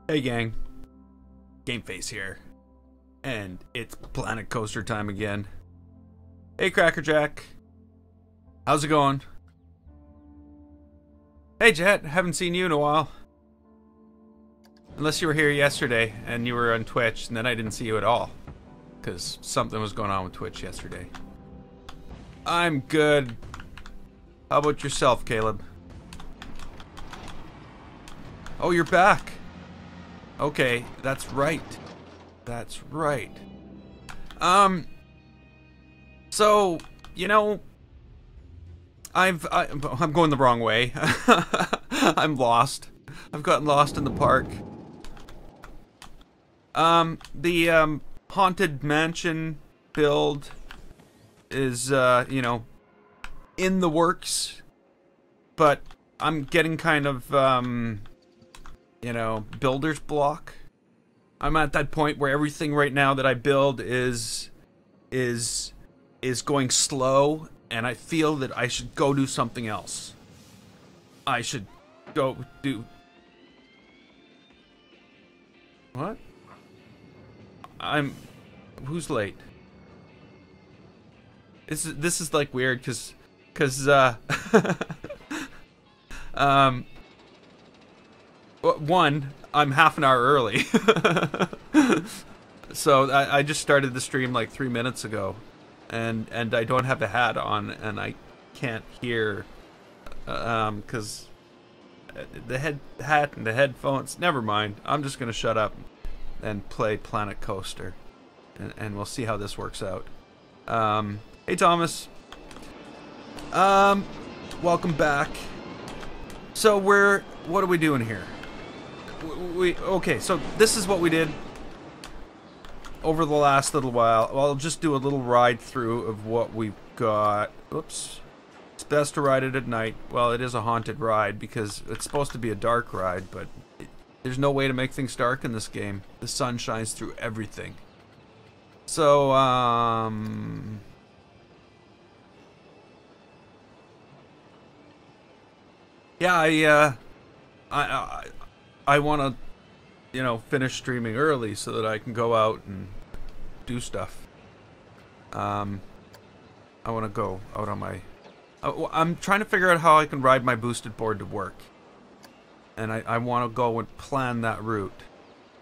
Hey gang, Game Face here, and it's Planet Coaster time again. Hey Crackerjack, how's it going? Hey Jet, haven't seen you in a while. Unless you were here yesterday and you were on Twitch, and then I didn't see you at all. Because something was going on with Twitch yesterday. I'm good. How about yourself, Caleb? Oh, you're back. Okay, that's right. That's right. So, you know, I'm going the wrong way. I'm lost. I've gotten lost in the park. The Haunted Mansion build is, you know, in the works, but I'm getting kind of, you know, builder's block. I'm at that point where everything right now that I build is going slow, and I feel that I should go do something else. I should go do... What? Who's late? This is like weird, cause one, I'm half an hour early. So I just started the stream like 3 minutes ago, and I don't have a hat on, and I can't hear, cause the hat and the headphones. Never mind. I'm just gonna shut up and play Planet Coaster, and we'll see how this works out. Hey Thomas. Welcome back. So what are we doing here? Okay, so this is what we did over the last little while. Well, I'll just do a little ride through of what we've got. Oops. It's best to ride it at night. Well, it is a haunted ride because it's supposed to be a dark ride, but there's no way to make things dark in this game. The sun shines through everything. So, yeah, I want to, you know, finish streaming early so that I can go out and do stuff. I want to go out on my... I'm trying to figure out how I can ride my boosted board to work. And I want to go and plan that route.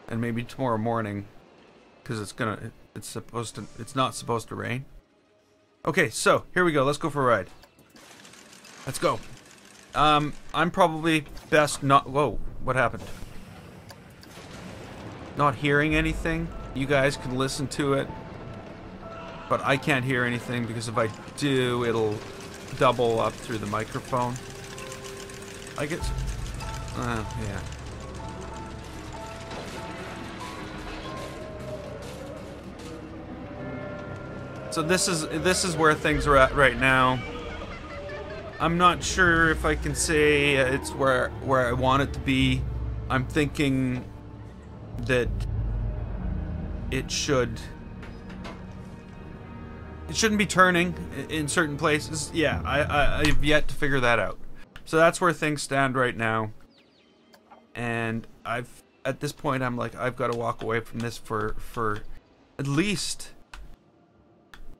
And maybe tomorrow morning, because it's not supposed to rain. Okay, so, here we go. Let's go for a ride. Let's go. I'm probably best not... Whoa, what happened? Not hearing anything. You guys can listen to it. But I can't hear anything because if I do, it'll double up through the microphone. I guess... yeah. So this is where things are at right now. I'm not sure if I can say it's where I want it to be. I'm thinking that it shouldn't be turning in certain places. Yeah, I've yet to figure that out. So that's where things stand right now. And at this point I'm like, I've got to walk away from this for at least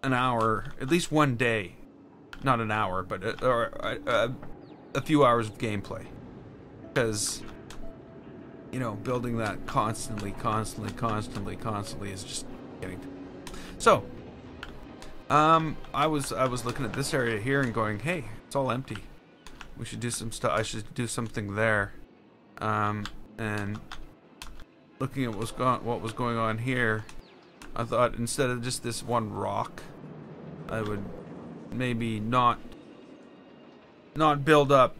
an hour, at least one day. Not an hour, but a few hours of gameplay. Because, you know, building that constantly is just getting... So, I was looking at this area here and going, hey, it's all empty. We should do some stuff. I should do something there. And looking at what was going on here, I thought instead of just this one rock, I would maybe not build up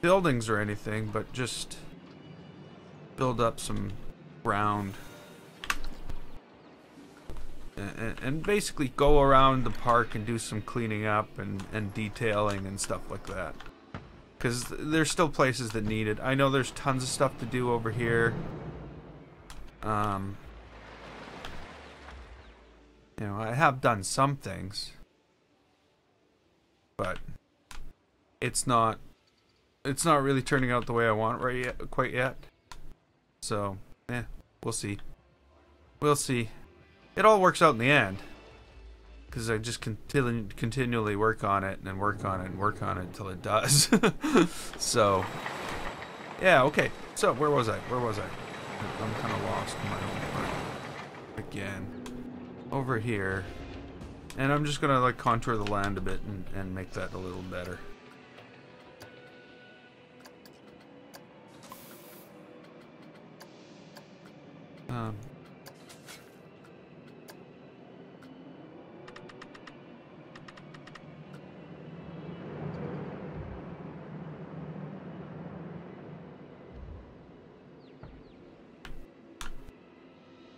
buildings or anything, but just build up some ground and basically go around the park and do some cleaning up and detailing and stuff like that, because there's still places that need it. I know there's tons of stuff to do over here. You know, I have done some things, but it's not really turning out the way I want quite yet. So, we'll see. We'll see. It all works out in the end. Because I just continually work on it and work on it and work on it until it does. So, yeah, okay. So, where was I? I'm kind of lost in my own part. Again. Over here. And I'm just going to like contour the land a bit and make that a little better.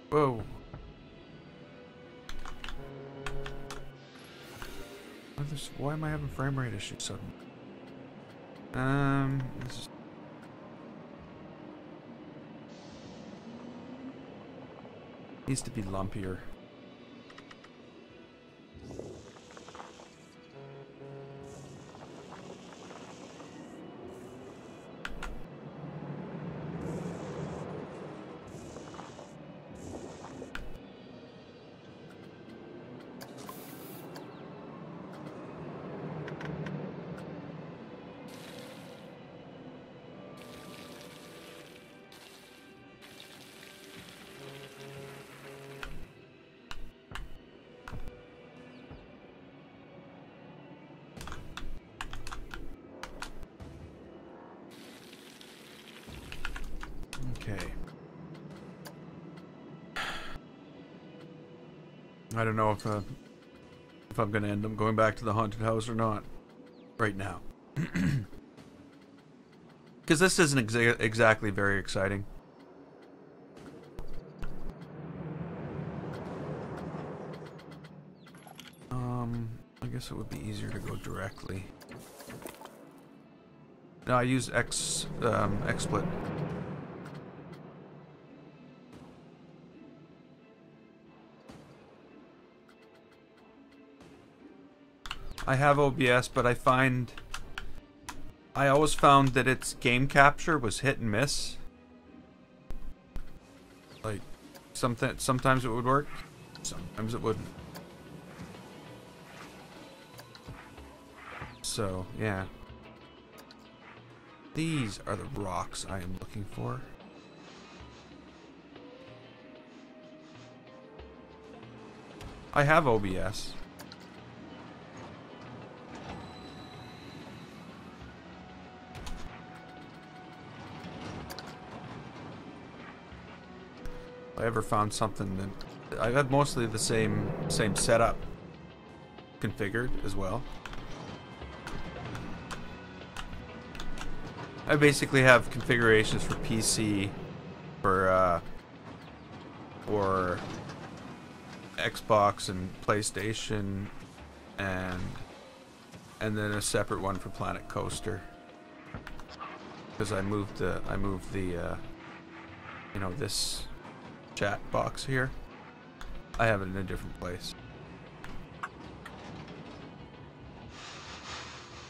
Whoa. Why am I having frame rate issues suddenly? This needs to be lumpier. Okay. I don't know if I'm gonna end up going back to the haunted house or not right now, because this isn't exactly very exciting. I guess it would be easier to go directly. No, I use XSplit. I have OBS, but I always found that its game capture was hit and miss. Like, sometimes it would work, sometimes it wouldn't. So, yeah. These are the rocks I am looking for. I have OBS. If I ever found something that I had mostly the same setup configured as well. I basically have configurations for PC, for Xbox and PlayStation, and then a separate one for Planet Coaster. Because I moved the you know, this chat box here. I have it in a different place.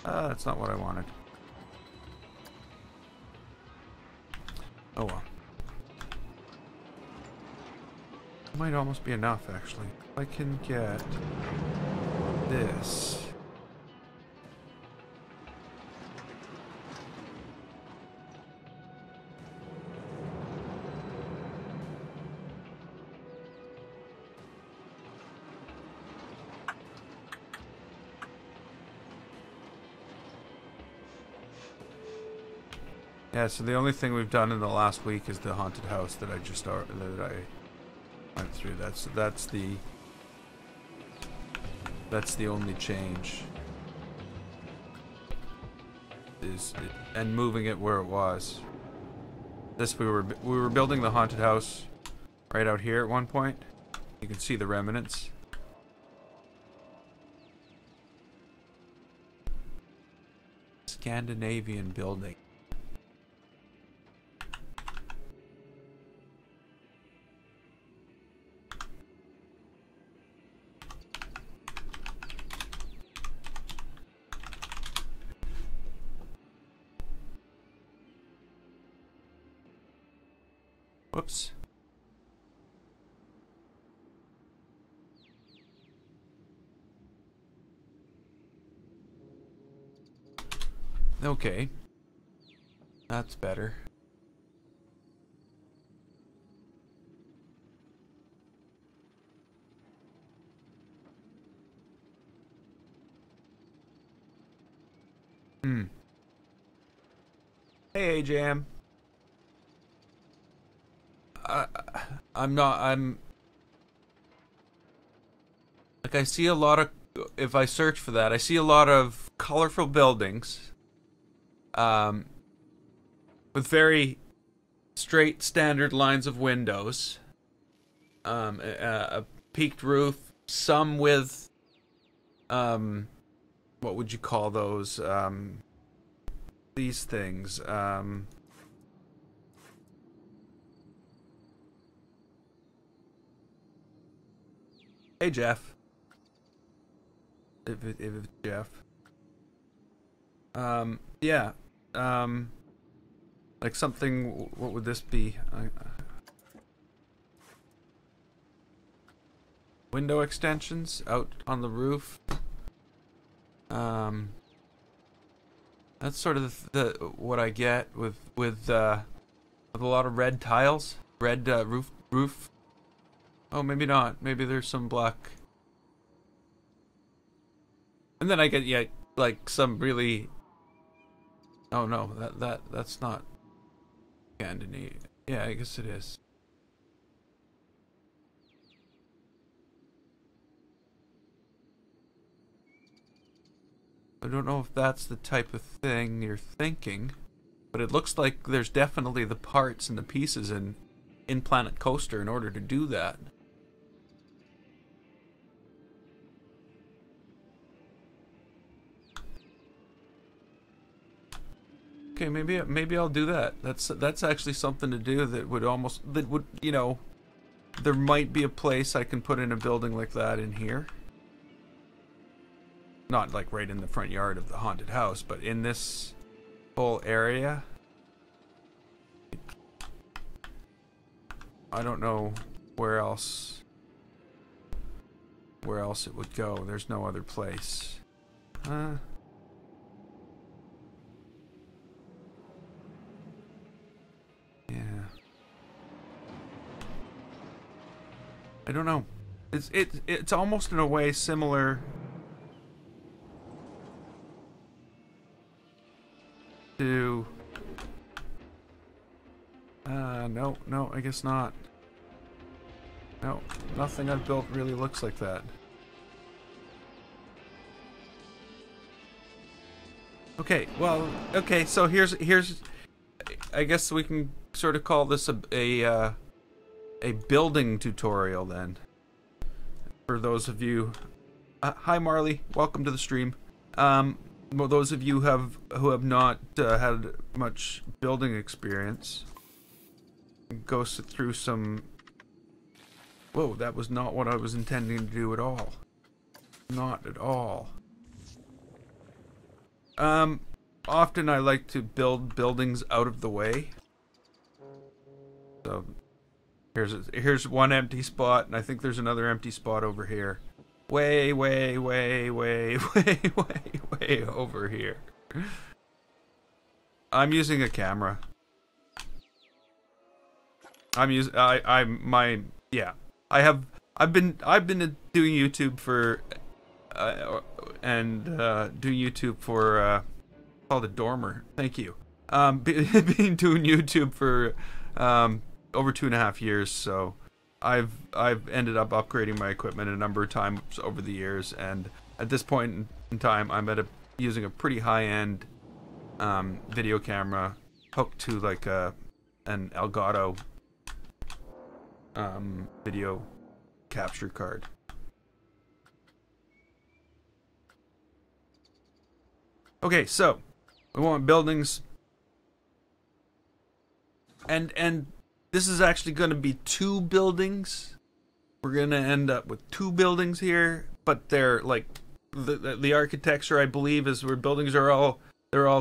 That's not what I wanted. Oh well. Might almost be enough, actually. If I can get this. Yeah, so the only thing we've done in the last week is the haunted house that I went through. That's the only change. And moving it where it was. This we were building the haunted house right out here at one point. You can see the remnants. Scandinavian building. Whoops. Okay. That's better. Hey, AJM. I'm like, I see a lot of, if I search for that, I see a lot of colorful buildings, with very straight standard lines of windows, a peaked roof, some with, what would you call those, these things, hey, Jeff. If it's Jeff. Yeah. Like something, what would this be? Window extensions out on the roof. That's sort of the what I get with a lot of red tiles, red roof. Oh, maybe not. Maybe there's some black. And then I get, yeah, like some really. Oh no, that's not Scandinavian. Yeah, I guess it is. I don't know if that's the type of thing you're thinking, but it looks like there's definitely the parts and the pieces in Planet Coaster in order to do that. Okay, maybe I'll do that. That's actually something to do that would, you know, there might be a place I can put in a building like that in here. Not like right in the front yard of the haunted house, but in this whole area. I don't know where else it would go. There's no other place. Yeah. I don't know. It's almost in a way similar to no, I guess not. No, nothing I've built really looks like that. Okay, well, okay, so here's I guess we can sort of call this a building tutorial then. For those of you, hi Marley, welcome to the stream. Well, those of you who have not had much building experience, go through some. Whoa, that was not what I was intending to do at all. Not at all. Often I like to build buildings out of the way. So here's one empty spot, and I think there's another empty spot over here. Way over here. I'm using a camera. I've been doing YouTube for doing YouTube for called a dormer. Thank you. Been doing YouTube for over 2.5 years, so I've ended up upgrading my equipment a number of times over the years, and at this point in time, I'm using a pretty high-end video camera hooked to like an Elgato video capture card. Okay, so we want buildings, and this is actually going to be 2 buildings. We're going to end up with 2 buildings here, but they're like the architecture, I believe, is where buildings are all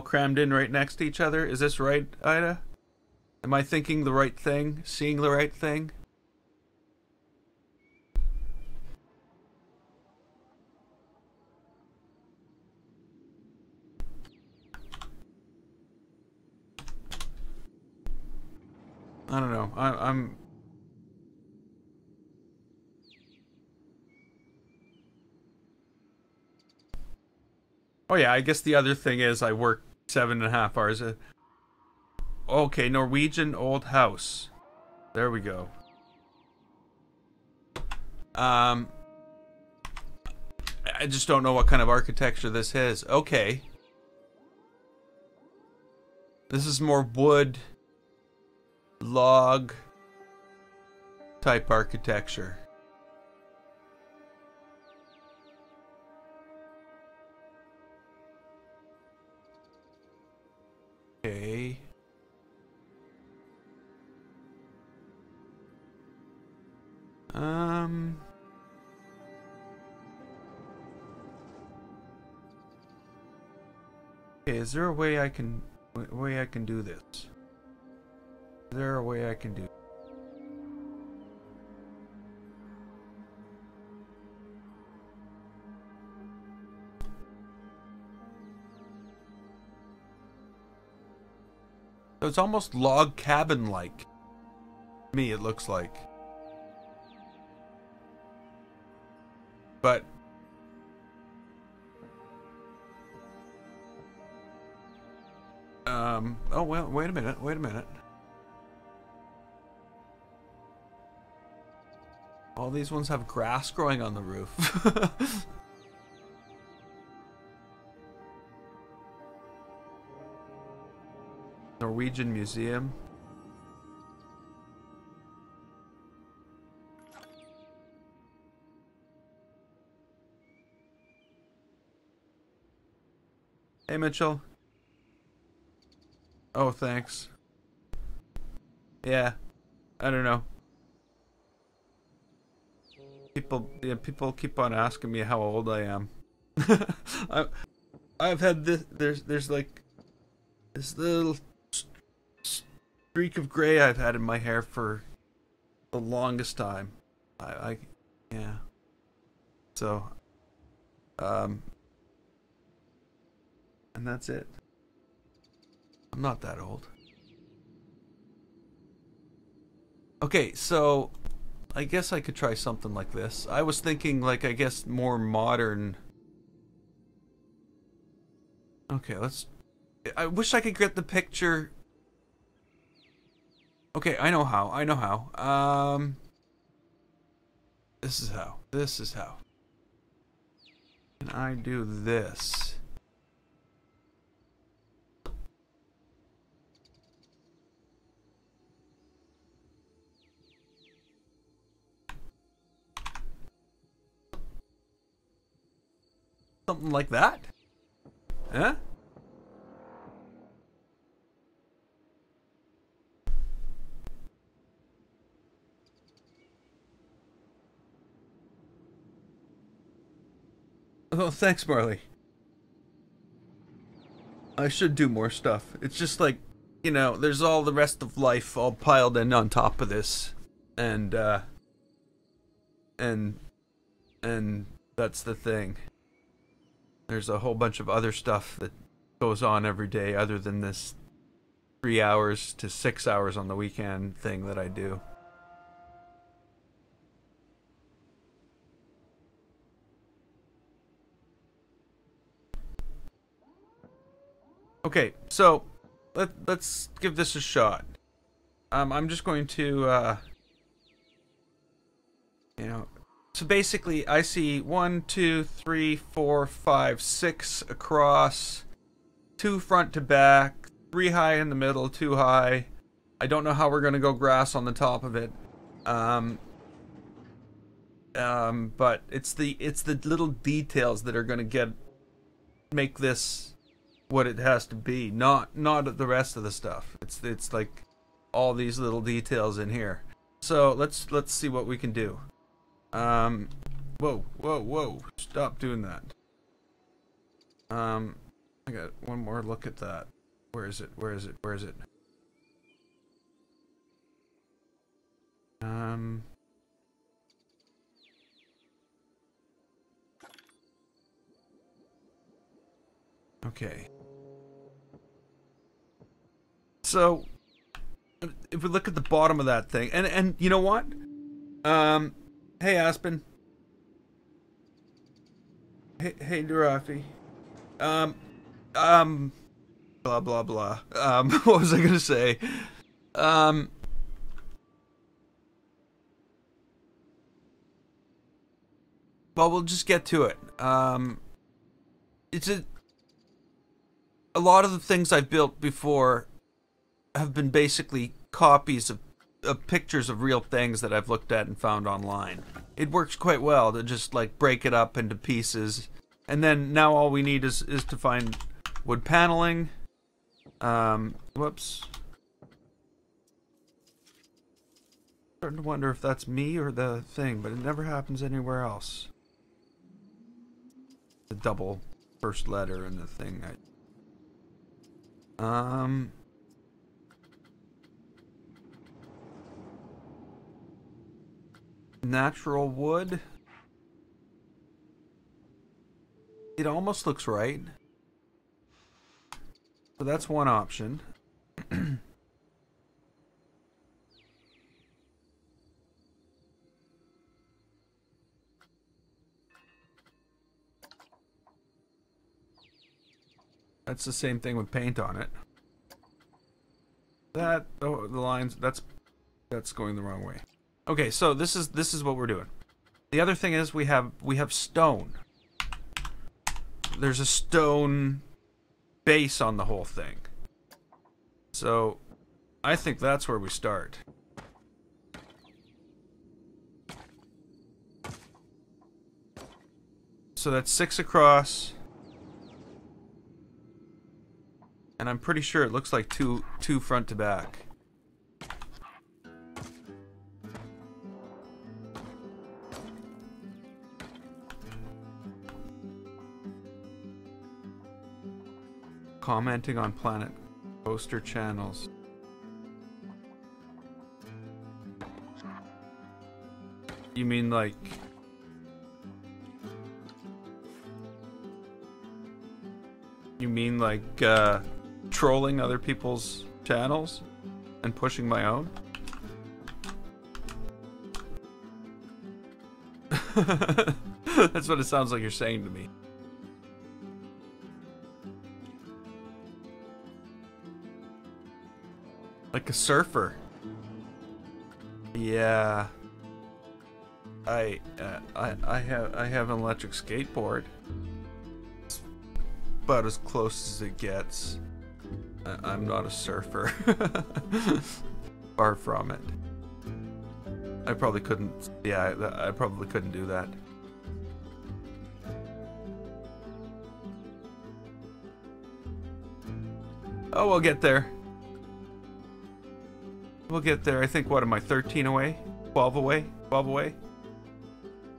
crammed in right next to each other. Is this right, Ida? Am I thinking the right thing? Seeing the right thing? I don't know. I'm Oh yeah, I guess the other thing is I work 7.5 hours. Okay, Norwegian old house. There we go. I just don't know what kind of architecture this is. Okay. This is more wood, log type architecture. Okay. Okay, is there a way I can do this? Is there a way I can do? So it's almost log cabin like. To me, it looks like. But oh well, wait a minute. All these ones have grass growing on the roof. Norwegian Museum. Hey Mitchell. Oh, thanks. Yeah, I don't know. People keep on asking me how old I am. I've had this. There's like this little streak of gray I've had in my hair for the longest time. Yeah. So, and that's it. I'm not that old. Okay, so I guess I could try something like this. I was thinking like, I guess more modern. Okay, I wish I could get the picture. Okay, I know how. This is how. Can I do this? Something like that? Huh? Oh, thanks, Marley. I should do more stuff. It's just like, there's all the rest of life all piled in on top of this. And that's the thing. There's a whole bunch of other stuff that goes on every day other than this 3 hours to 6 hours on the weekend thing that I do. Okay, so let's give this a shot. I'm just going to so basically I see 1, 2, 3, 4, 5, 6 across, 2 front to back, 3 high in the middle, 2 high. I don't know how we're gonna go grass on the top of it. But it's the little details that are gonna make this what it has to be, not the rest of the stuff. It's like all these little details in here. So let's see what we can do. Whoa, stop doing that. I got one more look at that. Where is it? Okay. So, if we look at the bottom of that thing, and you know what? Hey Aspen. Hey Durafi. Blah blah blah. What was I gonna say? Well, we'll just get to it. It's a lot of the things I've built before have been basically copies of pictures of real things that I've looked at and found online. It works quite well to just like break it up into pieces, and then now all we need is to find wood paneling. Whoops. Starting to wonder if that's me or the thing, but it never happens anywhere else. The double first letter in the thing. Natural wood. It almost looks right. So that's one option. That's the same thing with paint on it. That, oh, the lines, that's going the wrong way. Okay, so this is what we're doing. The other thing is we have stone. There's a stone base on the whole thing. So I think that's where we start. So that's 6 across. And I'm pretty sure it looks like two front to back. Commenting on Planet Coaster channels. You mean like... You mean like, trolling other people's channels and pushing my own? That's what it sounds like you're saying to me. Like a surfer. Yeah. I have an electric skateboard. It's about as close as it gets. I'm not a surfer. Far from it. I probably couldn't. Yeah, I probably couldn't do that. Oh, we'll get there. We'll get there. I think, what am I, 13 away? 12 away? 12 away?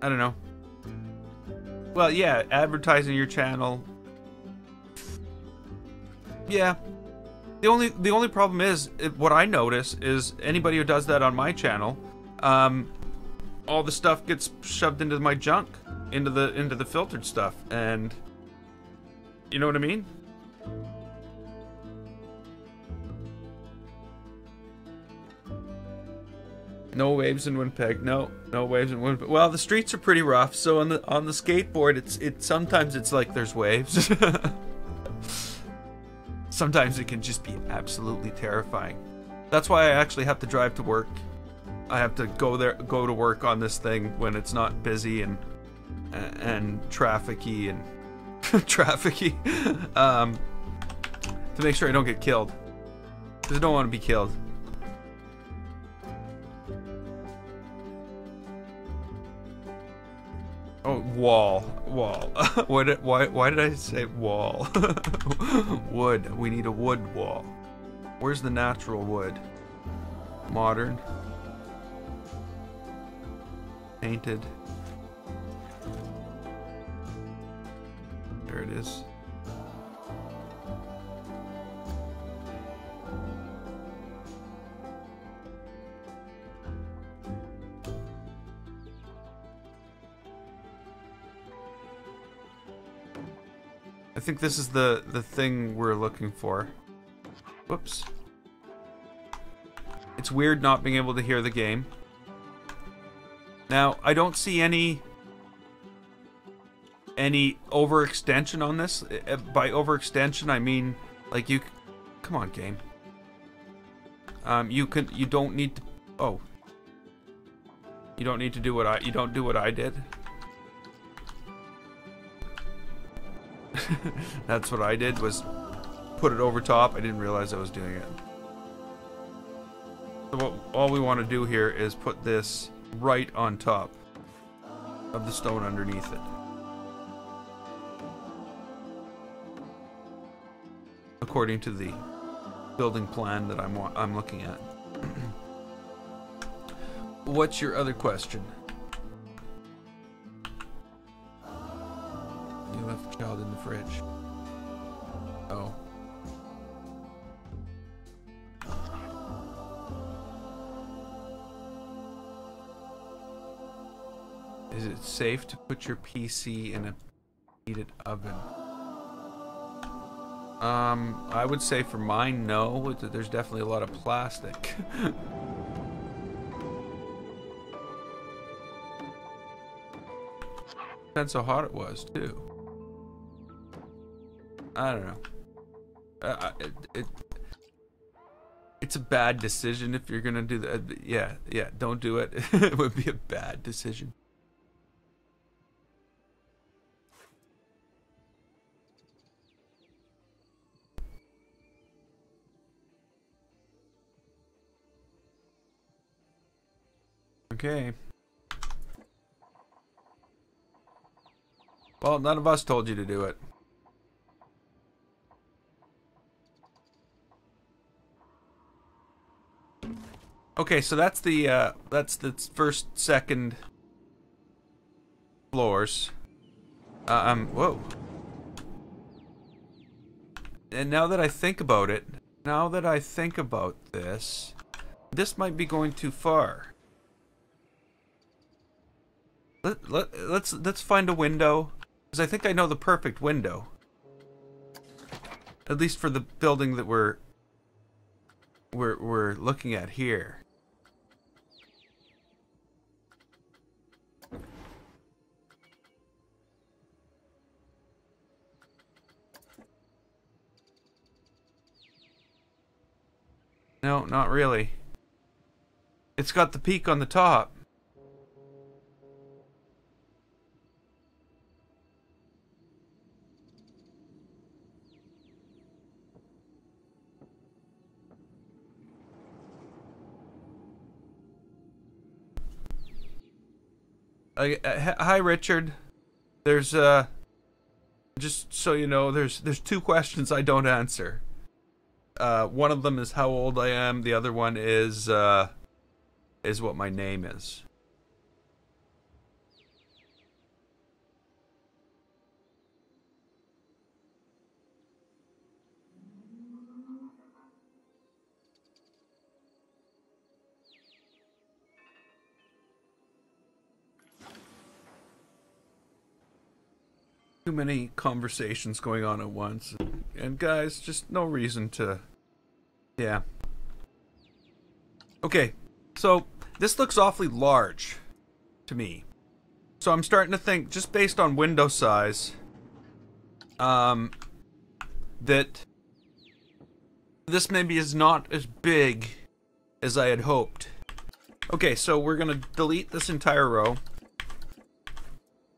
I don't know. Well, yeah, advertising your channel. Yeah. The only problem is, what I notice is anybody who does that on my channel, all the stuff gets shoved into my junk, into the filtered stuff, and you know what I mean? No waves in Winnipeg. No waves in Winnipeg. Well, the streets are pretty rough, so on the skateboard, it's sometimes it's like there's waves. Sometimes it can just be absolutely terrifying. That's why I actually have to drive to work. I have to go to work on this thing when it's not busy and trafficy and trafficy, to make sure I don't get killed. Because I don't want to be killed. Oh, wall. Why did I say wall? Wood. We need a wood wall. Where's the natural wood? Modern. Painted. There it is. I think this is the thing we're looking for. Whoops. It's weird not being able to hear the game. Now, I don't see any overextension on this. By overextension, I mean like you. Come on, game. You don't need to. Oh. You don't need to do what I. You don't do what I did. That's what I did, was put it over top. I didn't realize I was doing it. So all we want to do here is put this right on top of the stone underneath it. According to the building plan that I'm looking at. What's your other question? You left the child in the fridge. Oh. Is it safe to put your PC in a heated oven? I would say for mine, no. There's definitely a lot of plastic. Depends how hot it was, too. I don't know. It's a bad decision if you're gonna do that. Yeah, don't do it. It would be a bad decision. Okay. Well, none of us told you to do it. Okay, so that's the first, second floors. Whoa. And now that I think about it, this might be going too far. Let's find a window, because I think I know the perfect window. At least for the building that we're looking at here. No, not really. It's got the peak on the top. Hi, Richard. There's just so you know, there's two questions I don't answer. One of them is how old I am. The other one is what my name is. Too many conversations going on at once, and guys, just no reason to. Yeah. Okay, so this looks awfully large to me. So I'm starting to think, just based on window size, that this maybe is not as big as I had hoped. Okay, so we're gonna delete this entire row.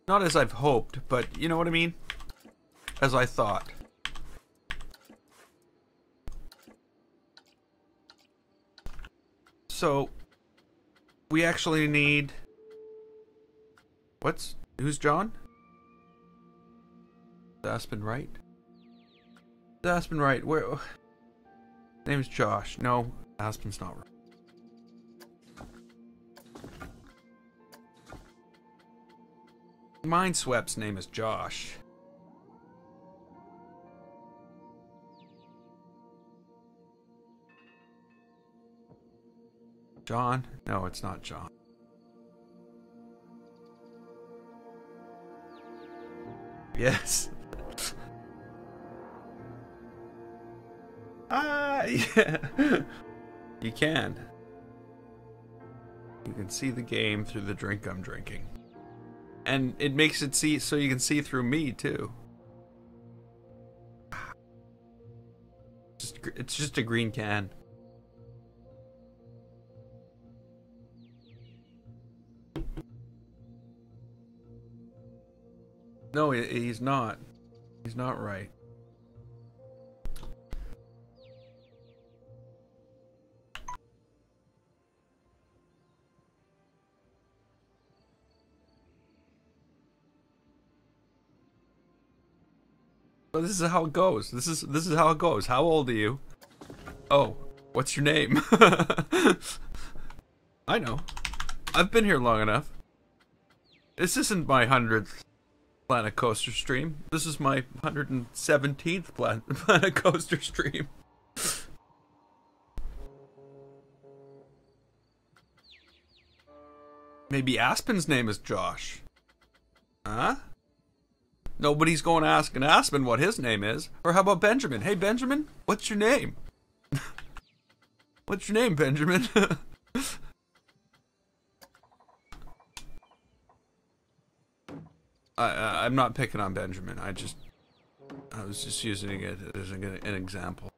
Not as I've hoped, but you know what I mean? As I thought. So, we actually need... Who's John? Aspen Wright? Aspen Wright, where... Name's Josh. No, Aspen's not right. Mindswep's name is Josh. John? No, it's not John. Yes. Yeah. You can. You can see the game through the drink I'm drinking. And it makes it see so you can see through me too. It's just a green can. No, he's not. He's not right. But this is how it goes. This is how it goes. How old are you? Oh, what's your name? I know. I've been here long enough. This isn't my 100th Planet Coaster stream. This is my 117th Planet Coaster stream. Maybe Aspen's name is Josh. Huh? Nobody's going to ask an Aspen what his name is. Or how about Benjamin? Hey, Benjamin, what's your name? What's your name, Benjamin? I'm not picking on Benjamin. I was just using it as an example.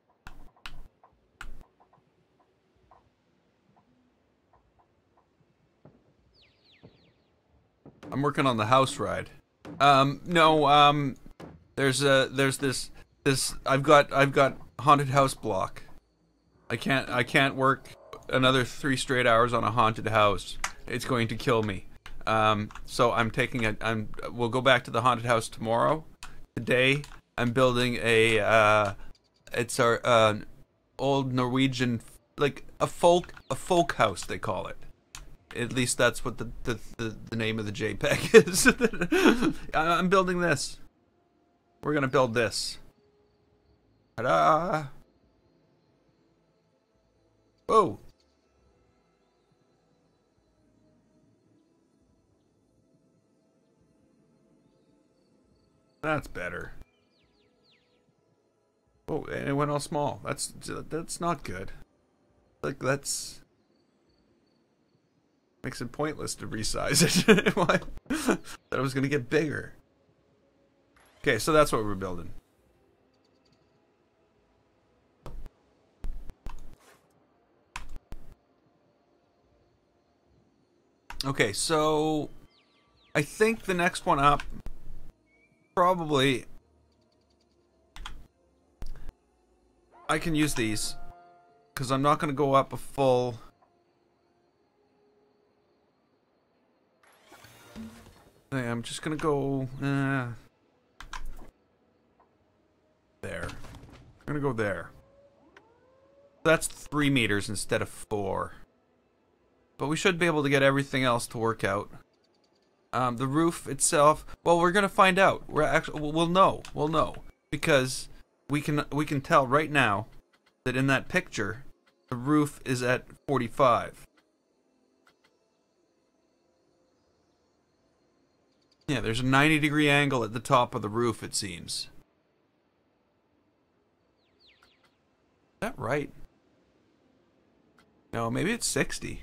I'm working on the house ride. No, there's this I've got haunted house block. I can't work another 3 straight hours on a haunted house. It's going to kill me. So I'm taking we'll go back to the haunted house tomorrow. Today I'm building it's our old Norwegian, like a folk house they call it. At least that's what the name of the JPEG is. I'm building this. We're gonna build this. Ta-da! Oh. That's better. Oh, and it went all small. That's not good. Like, that's makes it pointless to resize it. Why? Thought it was gonna get bigger. Okay, so that's what we're building. Okay, so I think the next one up probably I can use these because I'm not going to go up a full I'm just going to go there. I'm going to go there. That's 3 meters instead of 4. But we should be able to get everything else to work out. The roof itself, well, we're gonna find out. We'll know because we can tell right now that in that picture, the roof is at 45. Yeah, there's a 90-degree angle at the top of the roof, it seems. Is that right? No, maybe it's 60.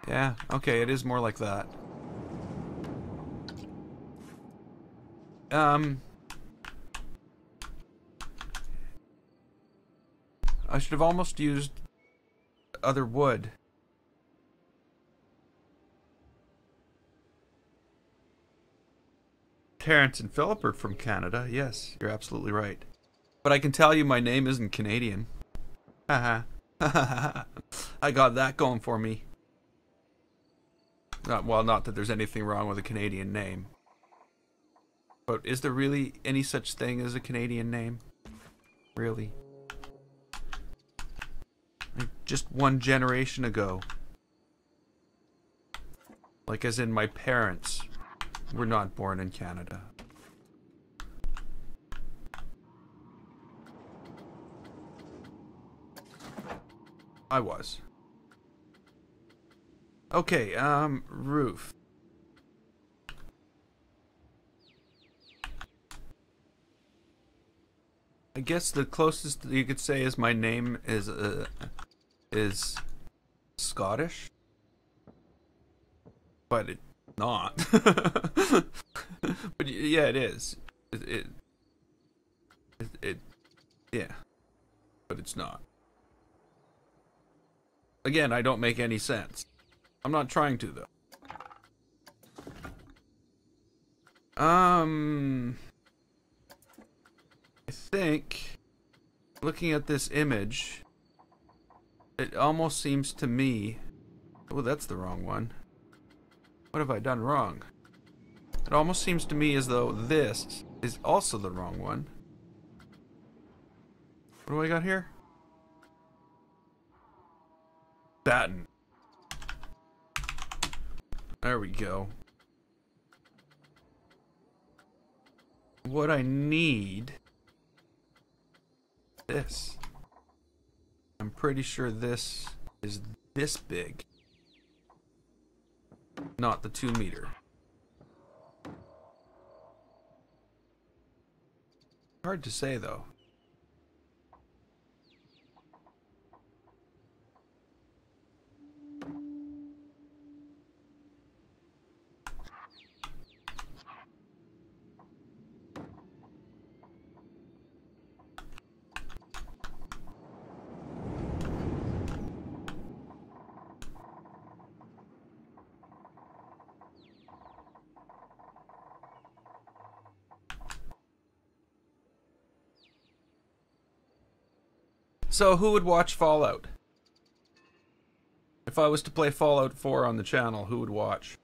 Yeah, okay, it is more like that. I should have almost used other wood. Terrence and Philip are from Canada. Yes, you're absolutely right. But I can tell you my name isn't Canadian. Haha. I got that going for me. Well, not that there's anything wrong with a Canadian name. But is there really any such thing as a Canadian name? Really? Like just 1 generation ago. Like as in my parents were not born in Canada. I was. Okay, roof. I guess the closest you could say is my name is Scottish, but it's not. But yeah, it is. Yeah, but it's not. Again, I don't make any sense. I'm not trying to though. I think, looking at this image, it almost seems to me... Oh, that's the wrong one. What have I done wrong? It almost seems to me as though this is also the wrong one. What do I got here? Batten. There we go. What I need... This. I'm pretty sure this is this big. Not the 2 meter. Hard to say though. So who would watch Fallout? If I was to play Fallout 4 on the channel, who would watch?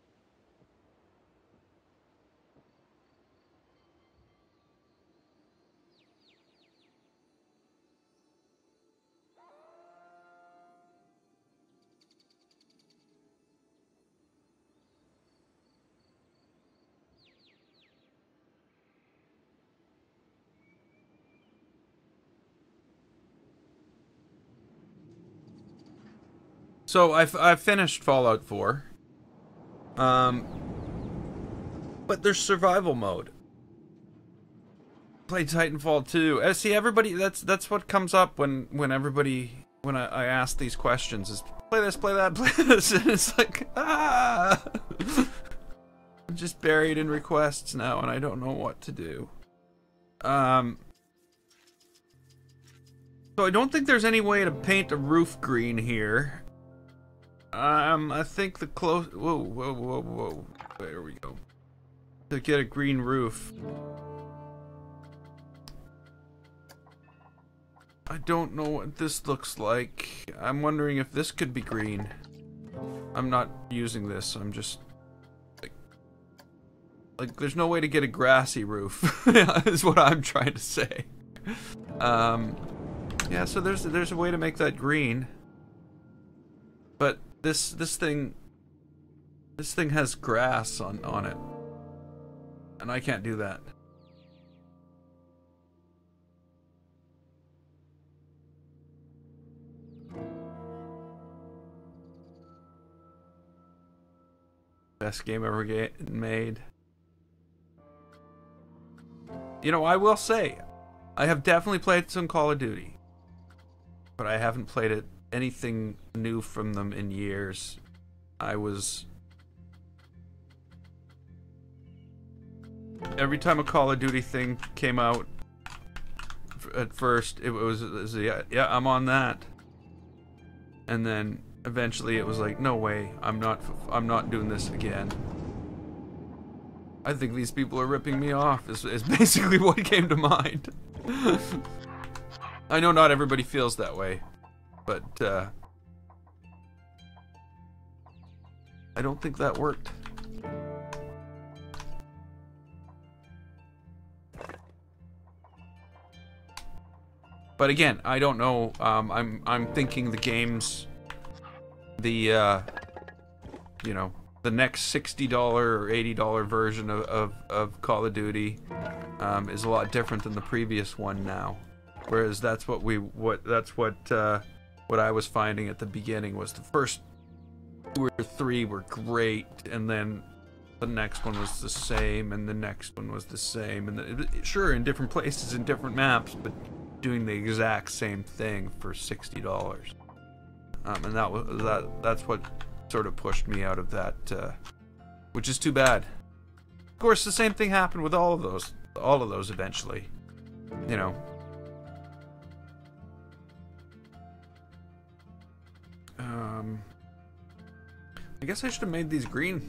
So I've finished Fallout 4. But there's survival mode. Play Titanfall 2. See, everybody, that's what comes up when I ask these questions is play this, play that, play this, and it's like I'm just buried in requests now and I don't know what to do. So I don't think there's any way to paint a roof green here. I think the whoa. There we go. To get a green roof. I don't know what this looks like. I'm wondering if this could be green. I'm not using this. I'm just like there's no way to get a grassy roof. Is what I'm trying to say. Yeah, so there's a way to make that green. But this thing has grass on it. And I can't do that. Best game ever made. You know, I will say, I have definitely played some Call of Duty. But I haven't played anything new from them in years. Every time a Call of Duty thing came out, at first it was yeah, I'm on that. And then eventually it was like, no way, I'm not doing this again. I think these people are ripping me off is basically what came to mind. I know not everybody feels that way, but I don't think that worked. But again, I don't know. I'm thinking the game's you know, the next $60 or $80 version of Call of Duty is a lot different than the previous one now. Whereas that's what I was finding at the beginning was the 2 or 3 were great, and then the next one was the same, and the next one was the same, and sure, in different places, in different maps, but doing the exact same thing for $60. And that's what sort of pushed me out of that, which is too bad. Of course, the same thing happened with all of those eventually, you know. I guess I should have made these green.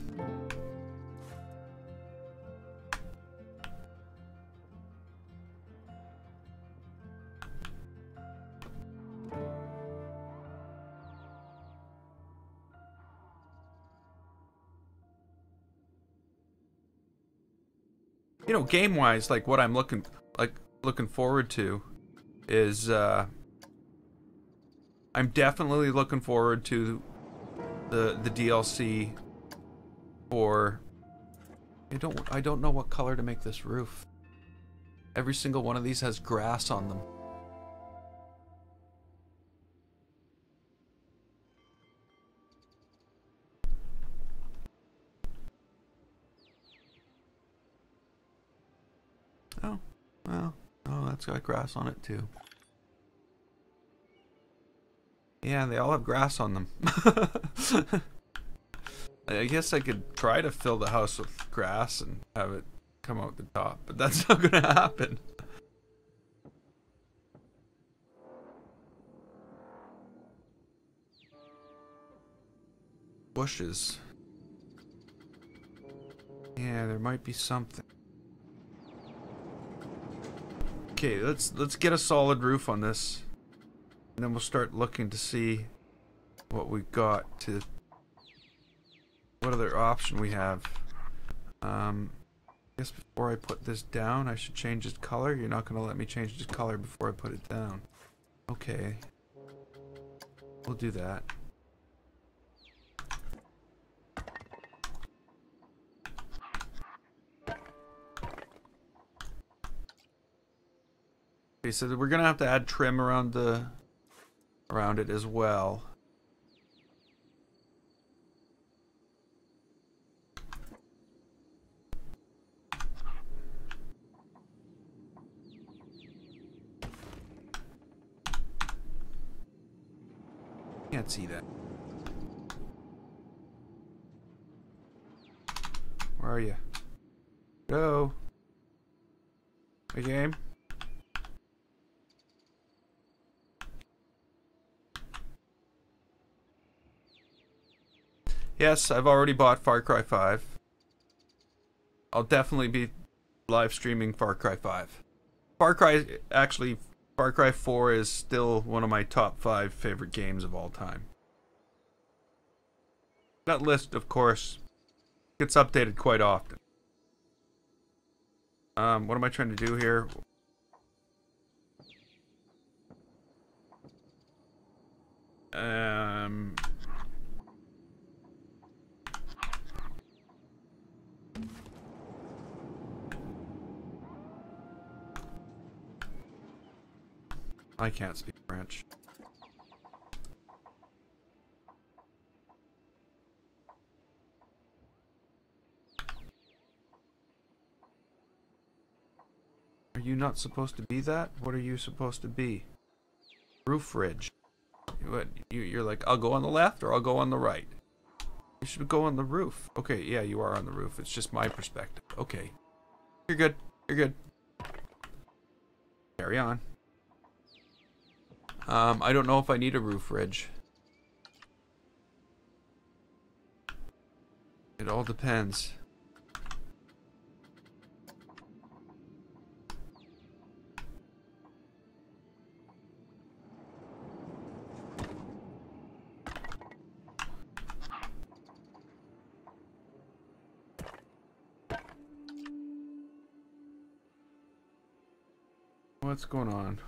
You know, game-wise, like what I'm looking forward to is I'm definitely looking forward to the DLC for I don't know what color to make this roof. Every single one of these has grass on them. Oh, well, oh, that's got grass on it too. Yeah, they all have grass on them. I guess I could try to fill the house with grass and have it come out the top, but that's not gonna happen. Bushes. Yeah, there might be something. Okay, let's get a solid roof on this, and then we'll start looking to see what we got to. What other option we have? I guess before I put this down, I should change its color. You're not gonna let me change its color before I put it down. Okay, we'll do that. Okay, so we're gonna have to add trim around it as well. Can't see that. Where are you? Go. A game. Yes, I've already bought Far Cry 5. I'll definitely be live streaming Far Cry 5. Far Cry 4 is still one of my top 5 favorite games of all time. That list, of course, gets updated quite often. What am I trying to do here? I can't speak French. Are you not supposed to be that? What are you supposed to be? Roof ridge. What? You're like, I'll go on the left or I'll go on the right. You should go on the roof. Okay, yeah, you are on the roof. It's just my perspective. Okay. You're good. You're good. Carry on. I don't know if I need a roof ridge. It all depends. What's going on?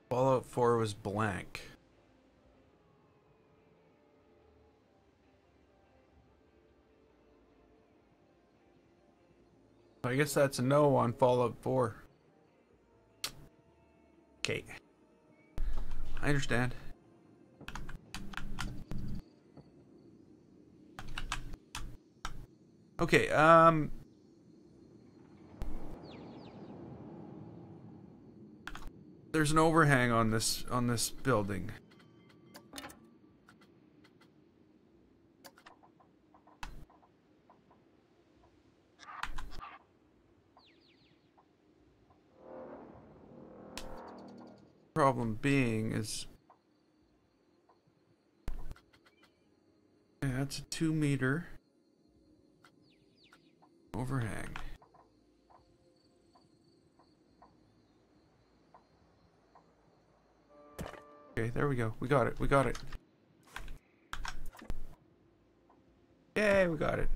Fallout 4 was blank. I guess that's a no on Fallout 4. Okay. I understand. Okay, there's an overhang on this building. Problem being is, yeah, it's a 2-meter overhang. Okay, there we go. We got it. We got it. Yay, we got it.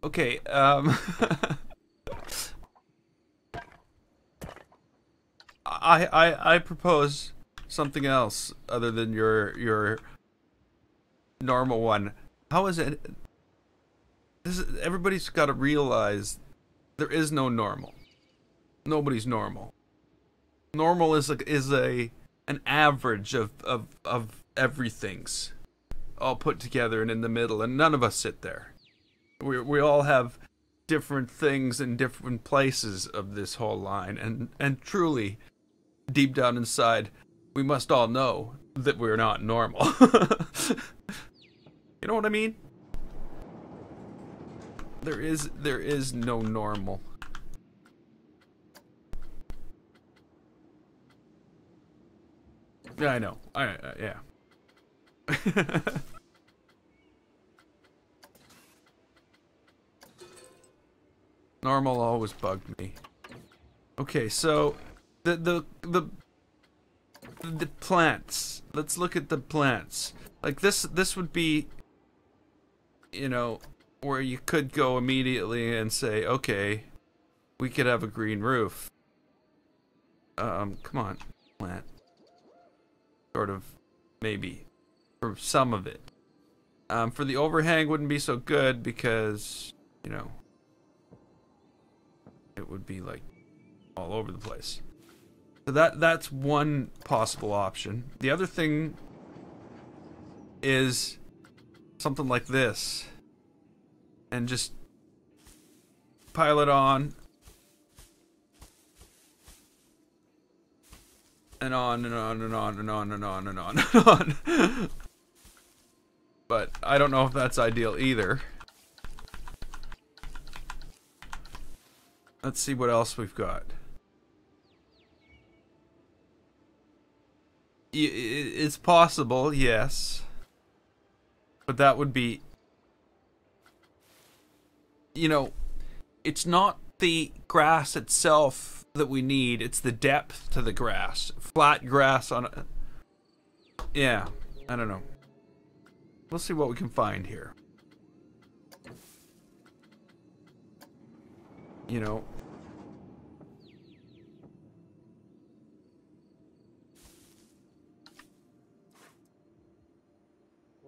Okay, I propose something else other than your normal one. How is it? Everybody's got to realize there is no normal. Nobody's normal. Normal is an average of everything's all put together and in the middle, and none of us sit there. We all have different things in different places of this whole line, and truly, deep down inside, we must all know that we're not normal. You know what I mean? There is no normal. Yeah, I know. Yeah. Normal always bugged me. Okay, so the plants. Let's look at the plants. Like this would be, you know, where you could go immediately and say, okay, we could have a green roof. Come on, plant. Sort of, maybe, for some of it. For the overhang wouldn't be so good because, you know, it would be like all over the place. So that's one possible option. The other thing is something like this, and just pile it on and on and on and on and on and on and on and on. But I don't know if that's ideal either. Let's see what else we've got. It's possible, yes. But that would be... You know, it's not the grass itself that we need, it's the depth to the grass. Flat grass on a... Yeah, I don't know. We'll see what we can find here. You know...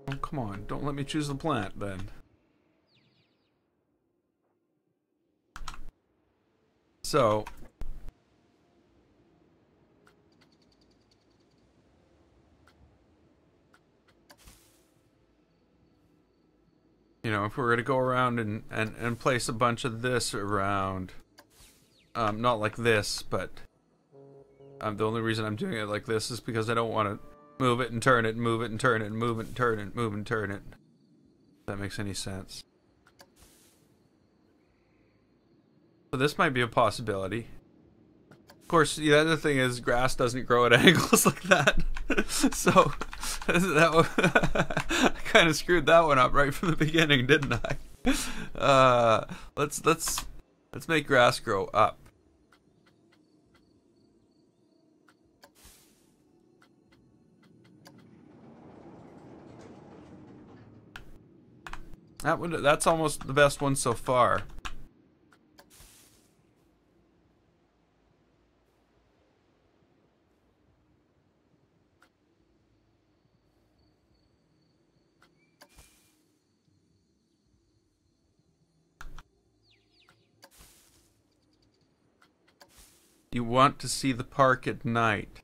Oh, come on. Don't let me choose the plant, then. So... You know, if we were to go around and place a bunch of this around... not like this, but... the only reason I'm doing it like this is because I don't want to move it and turn it, move it and turn it, move it and turn it, move and turn it. If that makes any sense. So this might be a possibility. Of course, the other thing is grass doesn't grow at angles like that. So I kind of screwed that one up right from the beginning, didn't I? Let's make grass grow up. That's almost the best one so far. You want to see the park at night.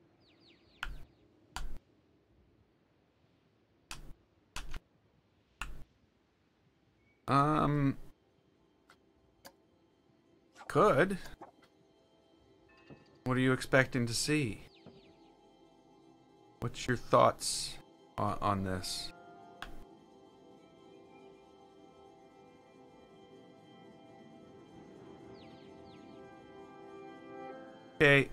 Could. What are you expecting to see? What's your thoughts on this? Okay.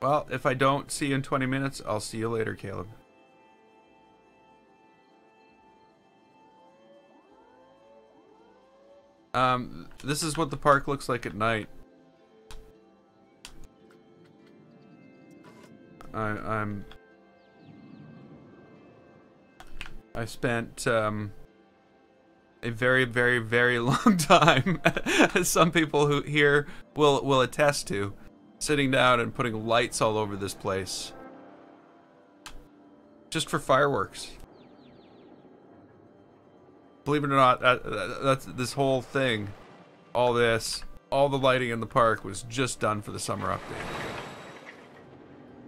Well, if I don't see you in 20 minutes, I'll see you later, Caleb. This is what the park looks like at night. I spent a very, very, very long time, as some people who here will attest to, sitting down and putting lights all over this place, just for fireworks. Believe it or not, that's this whole thing, all the lighting in the park was just done for the summer update.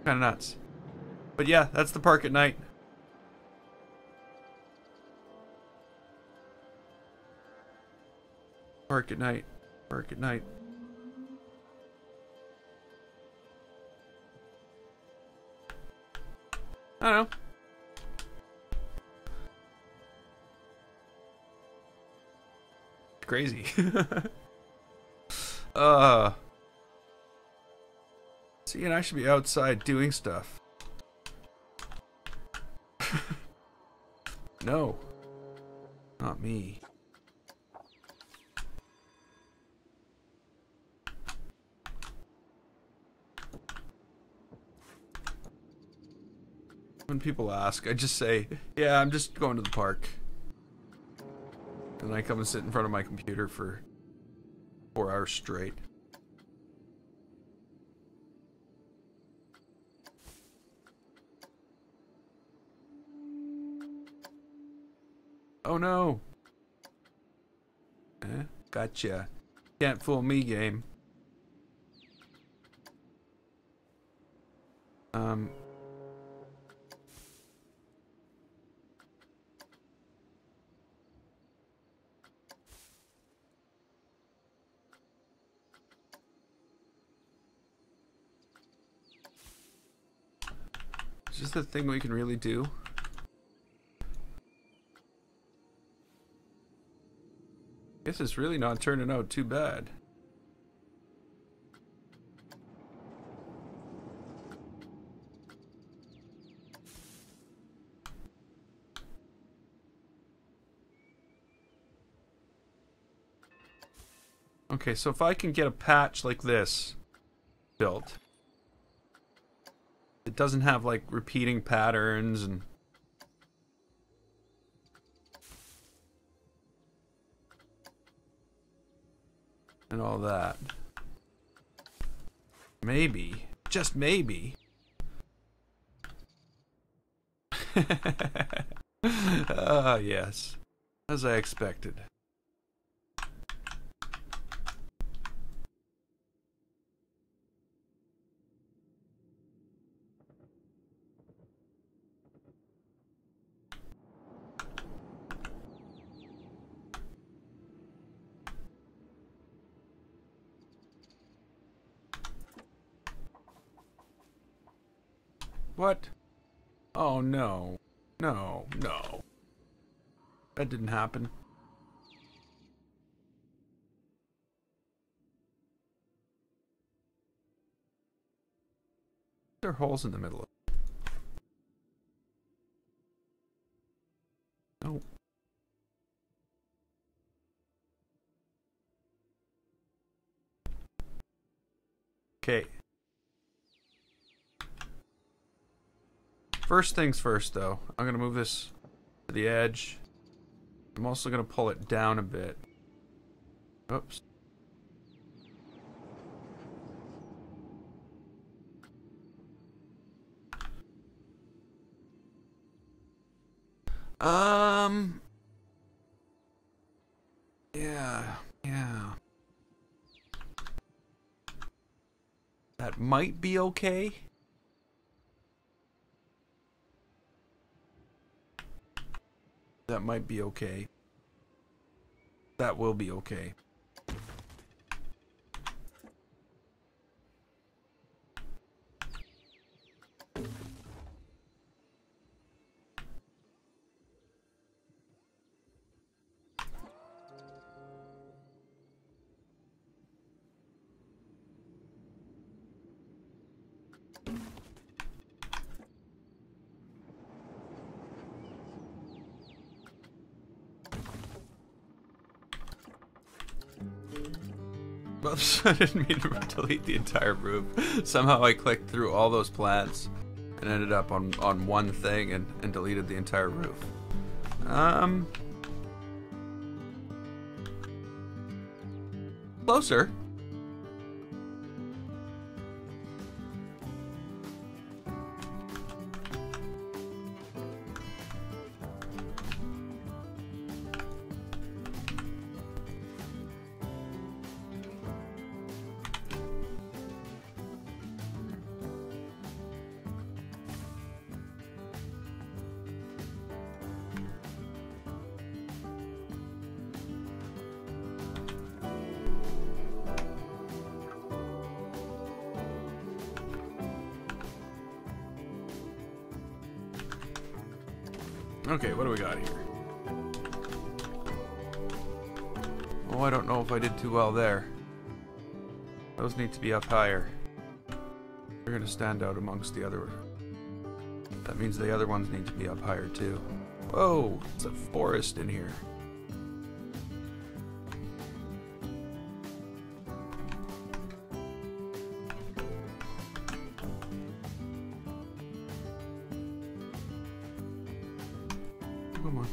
Kind of nuts. But yeah, that's the park at night. Park at night. Park at night. I don't know. Crazy. See, and I should be outside doing stuff. No. Not me. When people ask, I just say, yeah, I'm just going to the park. And I come and sit in front of my computer for 4 hours straight. Oh no! Gotcha. Can't fool me, game. Is this the thing we can really do? Guess it's really not turning out too bad. Okay, so if I can get a patch like this built, it doesn't have like repeating patterns and all that. Maybe, just maybe. Ah, yes, as I expected. What? Oh no. No, no. That didn't happen. There are holes in the middle of it. No. Okay. First things first, though. I'm gonna move this to the edge. I'm also going to pull it down a bit. Oops. Yeah. That might be okay. That might be okay. That will be okay. Oops, I didn't mean to delete the entire roof. Somehow I clicked through all those plants and ended up on one thing and deleted the entire roof. Closer. Okay, what do we got here? Oh, I don't know if I did too well there. Those need to be up higher. They're gonna stand out amongst the other. That means the other ones need to be up higher too. Whoa, it's a forest in here. Come on.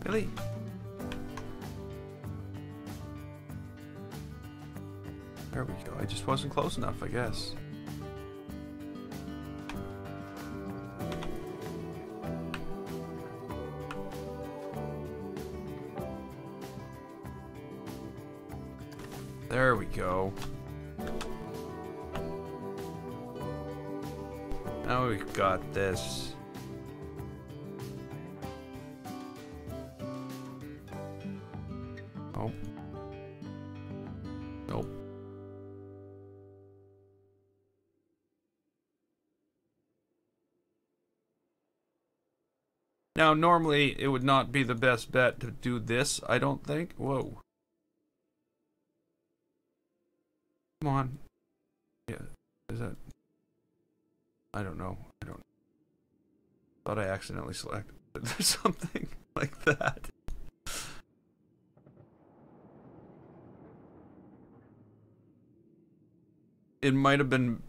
Really? There we go. I just wasn't close enough, I guess. There we go. Now we've got this. Oh. Nope. Now, normally it would not be the best bet to do this, I don't think. Whoa. Come on. Yeah, is that... I don't know. I don't... Thought I accidentally selected something like that. It might have been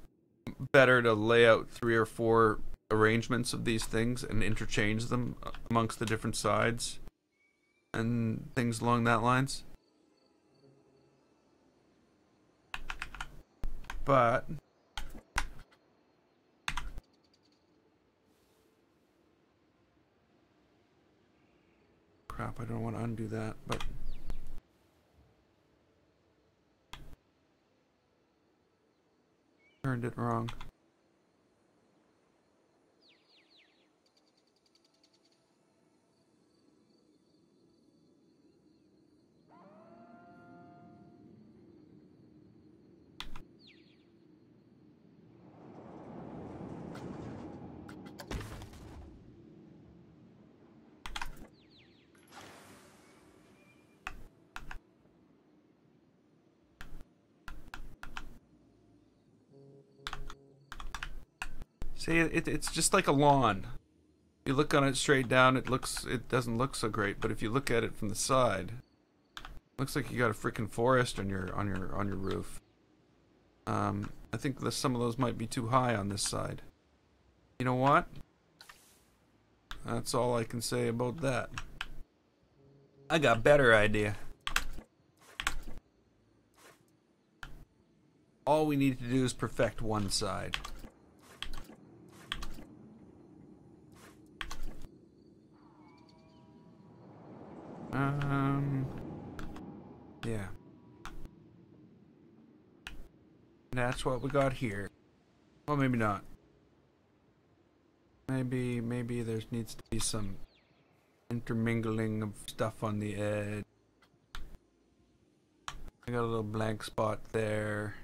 better to lay out 3 or 4 arrangements of these things and interchange them amongst the different sides and things along that lines. But crap, I don't want to undo that, but turned it wrong. See, it's just like a lawn. You look on it straight down, it doesn't look so great. But if you look at it from the side, it looks like you got a freaking forest on your roof. I think some of those might be too high on this side. You know what? That's all I can say about that. I got a better idea. All we need to do is perfect one side. Yeah. That's what we got here. Well, maybe not. Maybe there needs to be some intermingling of stuff on the edge. I got a little blank spot there.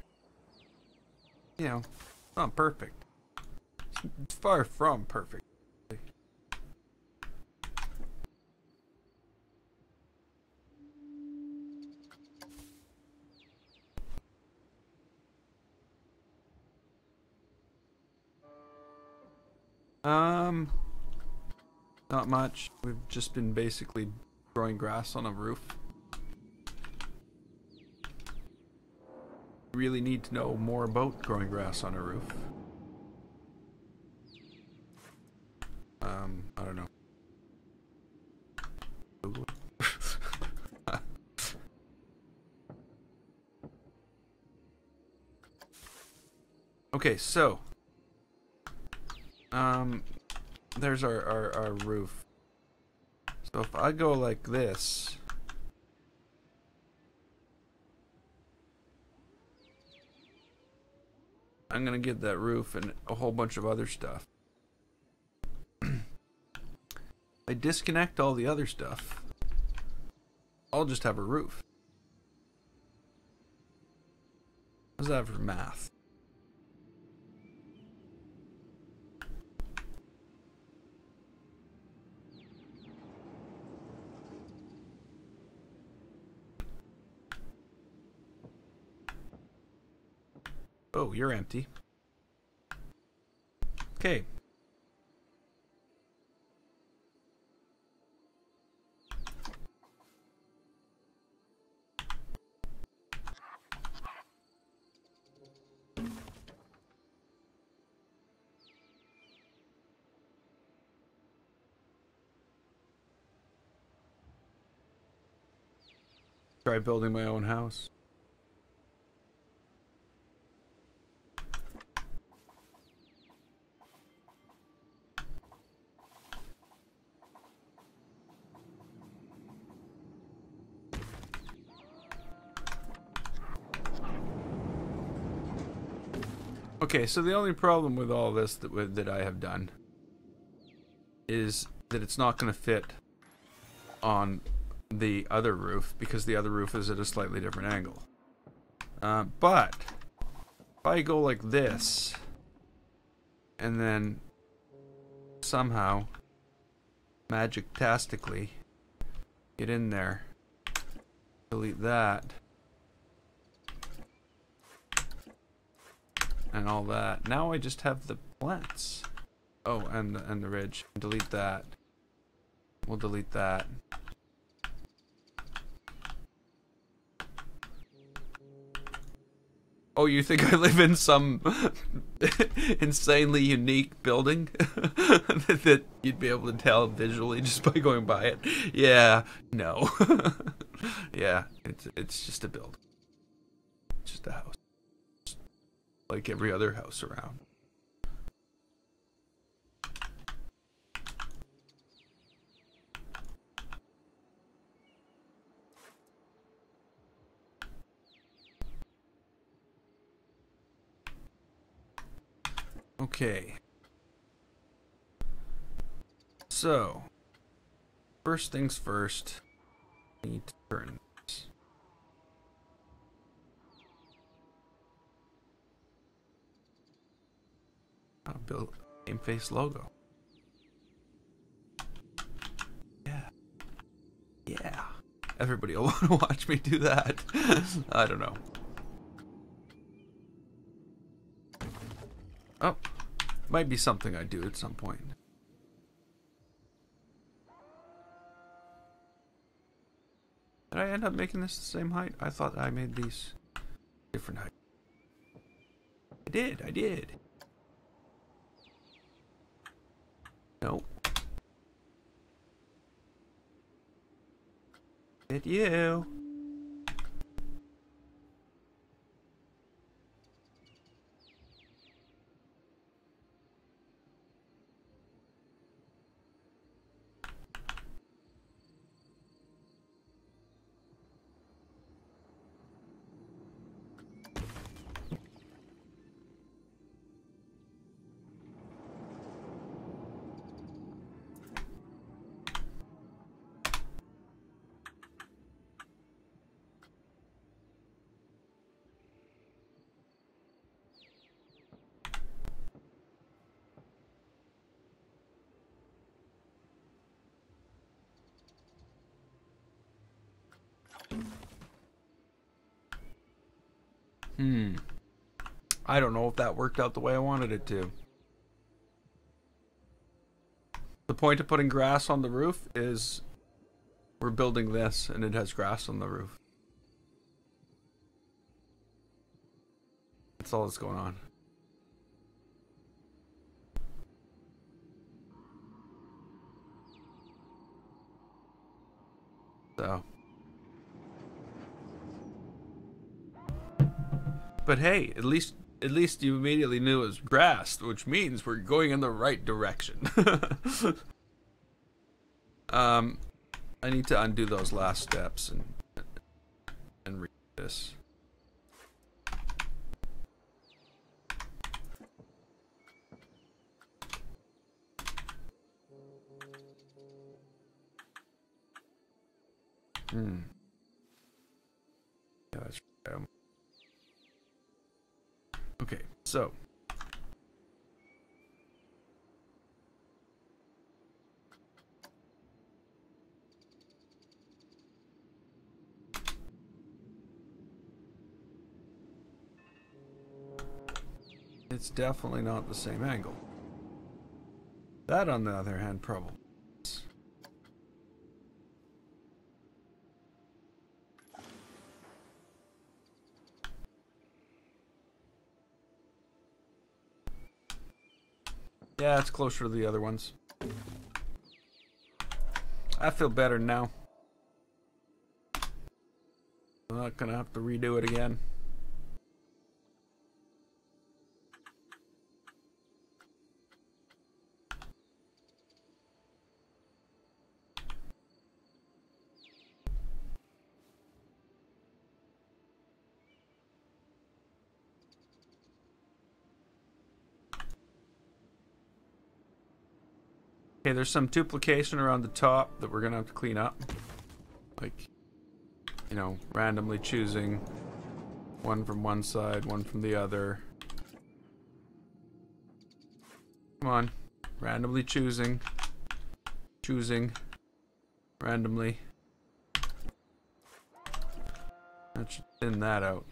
You know, not perfect. It's far from perfect. Not much. We've just been basically growing grass on a roof. Really need to know more about growing grass on a roof. I don't know. Google. Okay, so there's our roof. So if I go like this, I'm gonna get that roof and a whole bunch of other stuff. I disconnect all the other stuff, I'll just have a roof. How's that for math? Oh, you're empty. Okay. Try building my own house. Okay, so the only problem with all this that I have done is that it's not going to fit on the other roof because the other roof is at a slightly different angle. But if I go like this and then somehow magic-tastically get in there, delete that and all that, now I just have the plants. Oh, and the ridge. Delete that. We'll delete that. Oh, you think I live in some insanely unique building that you'd be able to tell visually just by going by it? Yeah, no. Yeah, it's just a building. It's just a house. Like every other house around. Okay. So, first things first, I need to turn this. I'll build a game face logo. Yeah. Yeah. Everybody will want to watch me do that. I don't know. Oh, might be something I do at some point. Did I end up making this the same height? I thought I made these different height. I did. No. Hit you. I don't know if that worked out the way I wanted it to. The point of putting grass on the roof is we're building this and it has grass on the roof. That's all that's going on. So. But hey, at least you immediately knew it was grass, which means we're going in the right direction. I need to undo those last steps and read this. Yeah, that's right. Okay, so it's definitely not the same angle. That, on the other hand, probably is. Yeah, it's closer to the other ones. I feel better now. I'm not gonna have to redo it again. Okay, there's some duplication around the top that we're gonna have to clean up. Like, you know, randomly choosing one from one side, one from the other. Come on. Randomly choosing. Randomly. That should thin that out.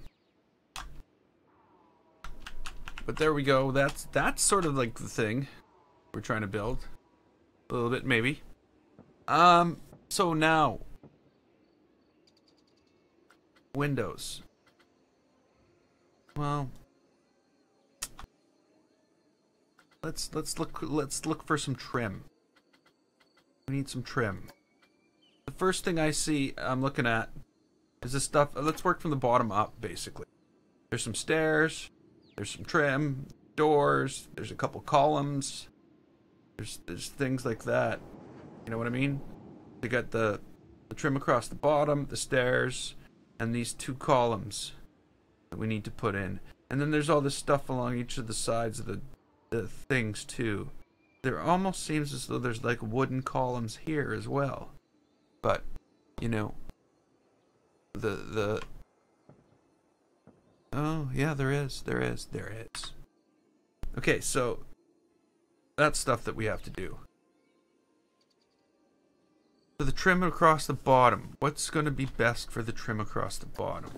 But there we go. That's sort of like the thing we're trying to build. A little bit, maybe. So now, windows. Well, let's look for some trim. We need some trim. The first thing I see, I'm looking at, is this stuff. Let's work from the bottom up, basically. There's some stairs. There's some trim, doors. There's a couple columns. There's things like that. You know what I mean? They got the trim across the bottom, the stairs, and these two columns that we need to put in. And then there's all this stuff along each of the sides of the things too. There almost seems as though there's like wooden columns here as well. But, you know, oh yeah, there is. Okay, so that's stuff that we have to do. For the trim across the bottom, what's going to be best for the trim across the bottom?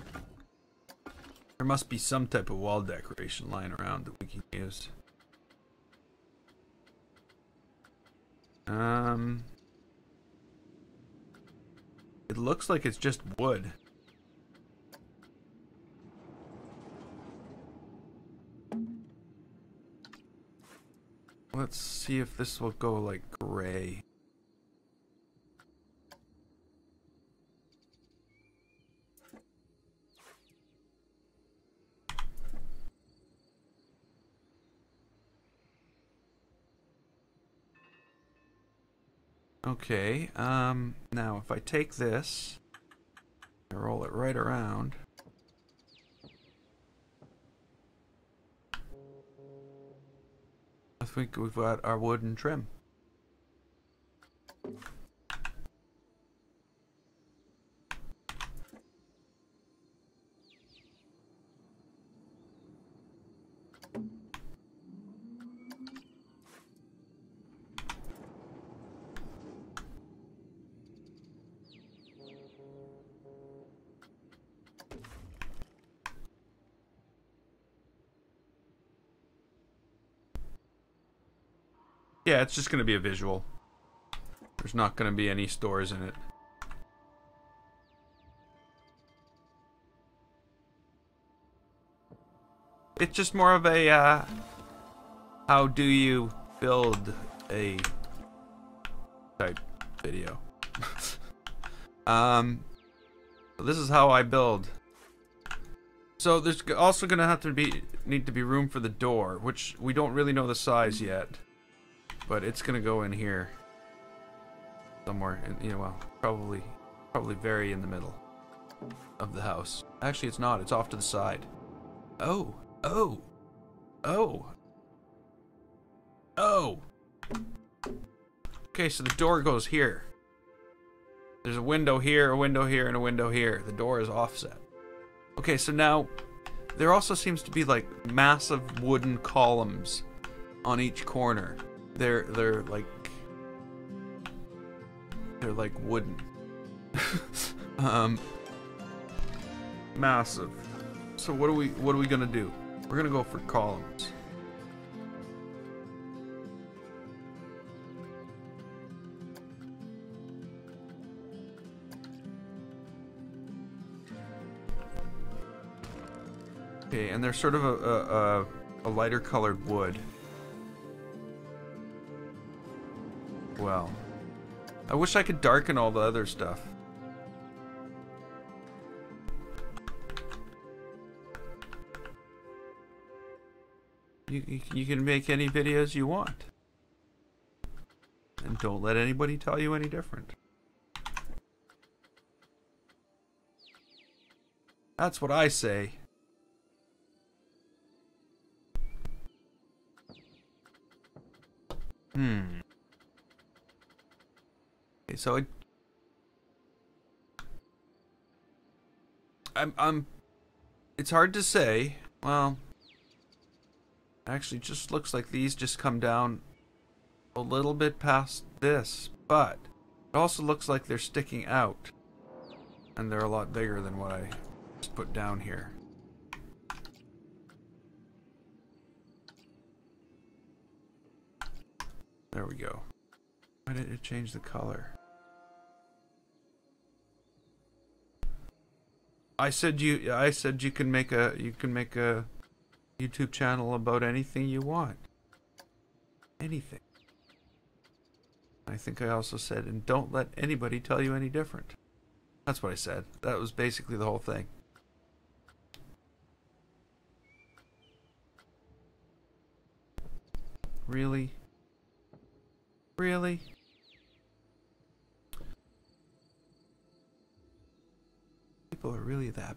There must be some type of wall decoration lying around that we can use. It looks like it's just wood. Let's see if this will go like gray. Okay, now if I take this, I roll it right around. I think we've got our wooden trim. Yeah, it's just going to be a visual. There's not going to be any stores in it. It's just more of a, how do you build a type video. This is how I build. So there's also going to have to need to be room for the door, which we don't really know the size yet. But it's gonna go in here somewhere, you know, well, probably very in the middle of the house. Actually, it's not. It's off to the side. Oh. Okay, so the door goes here. There's a window here, a window here, and a window here. The door is offset. Okay, so now there also seems to be like massive wooden columns on each corner. They're like wooden. Massive. So what are we gonna do? We're gonna go for columns. Okay, and they're sort of a lighter colored wood. Well, I wish I could darken all the other stuff. You can make any videos you want. And don't let anybody tell you any different. That's what I say. Okay, so it's hard to say. Well, actually, just looks like these just come down a little bit past this, but it also looks like they're sticking out, and they're a lot bigger than what I just put down here. There we go. Why did it change the color? I said you can make a YouTube channel about anything you want. Anything. I think I also said, and don't let anybody tell you any different. That's what I said. That was basically the whole thing. Really? Really? People are really that.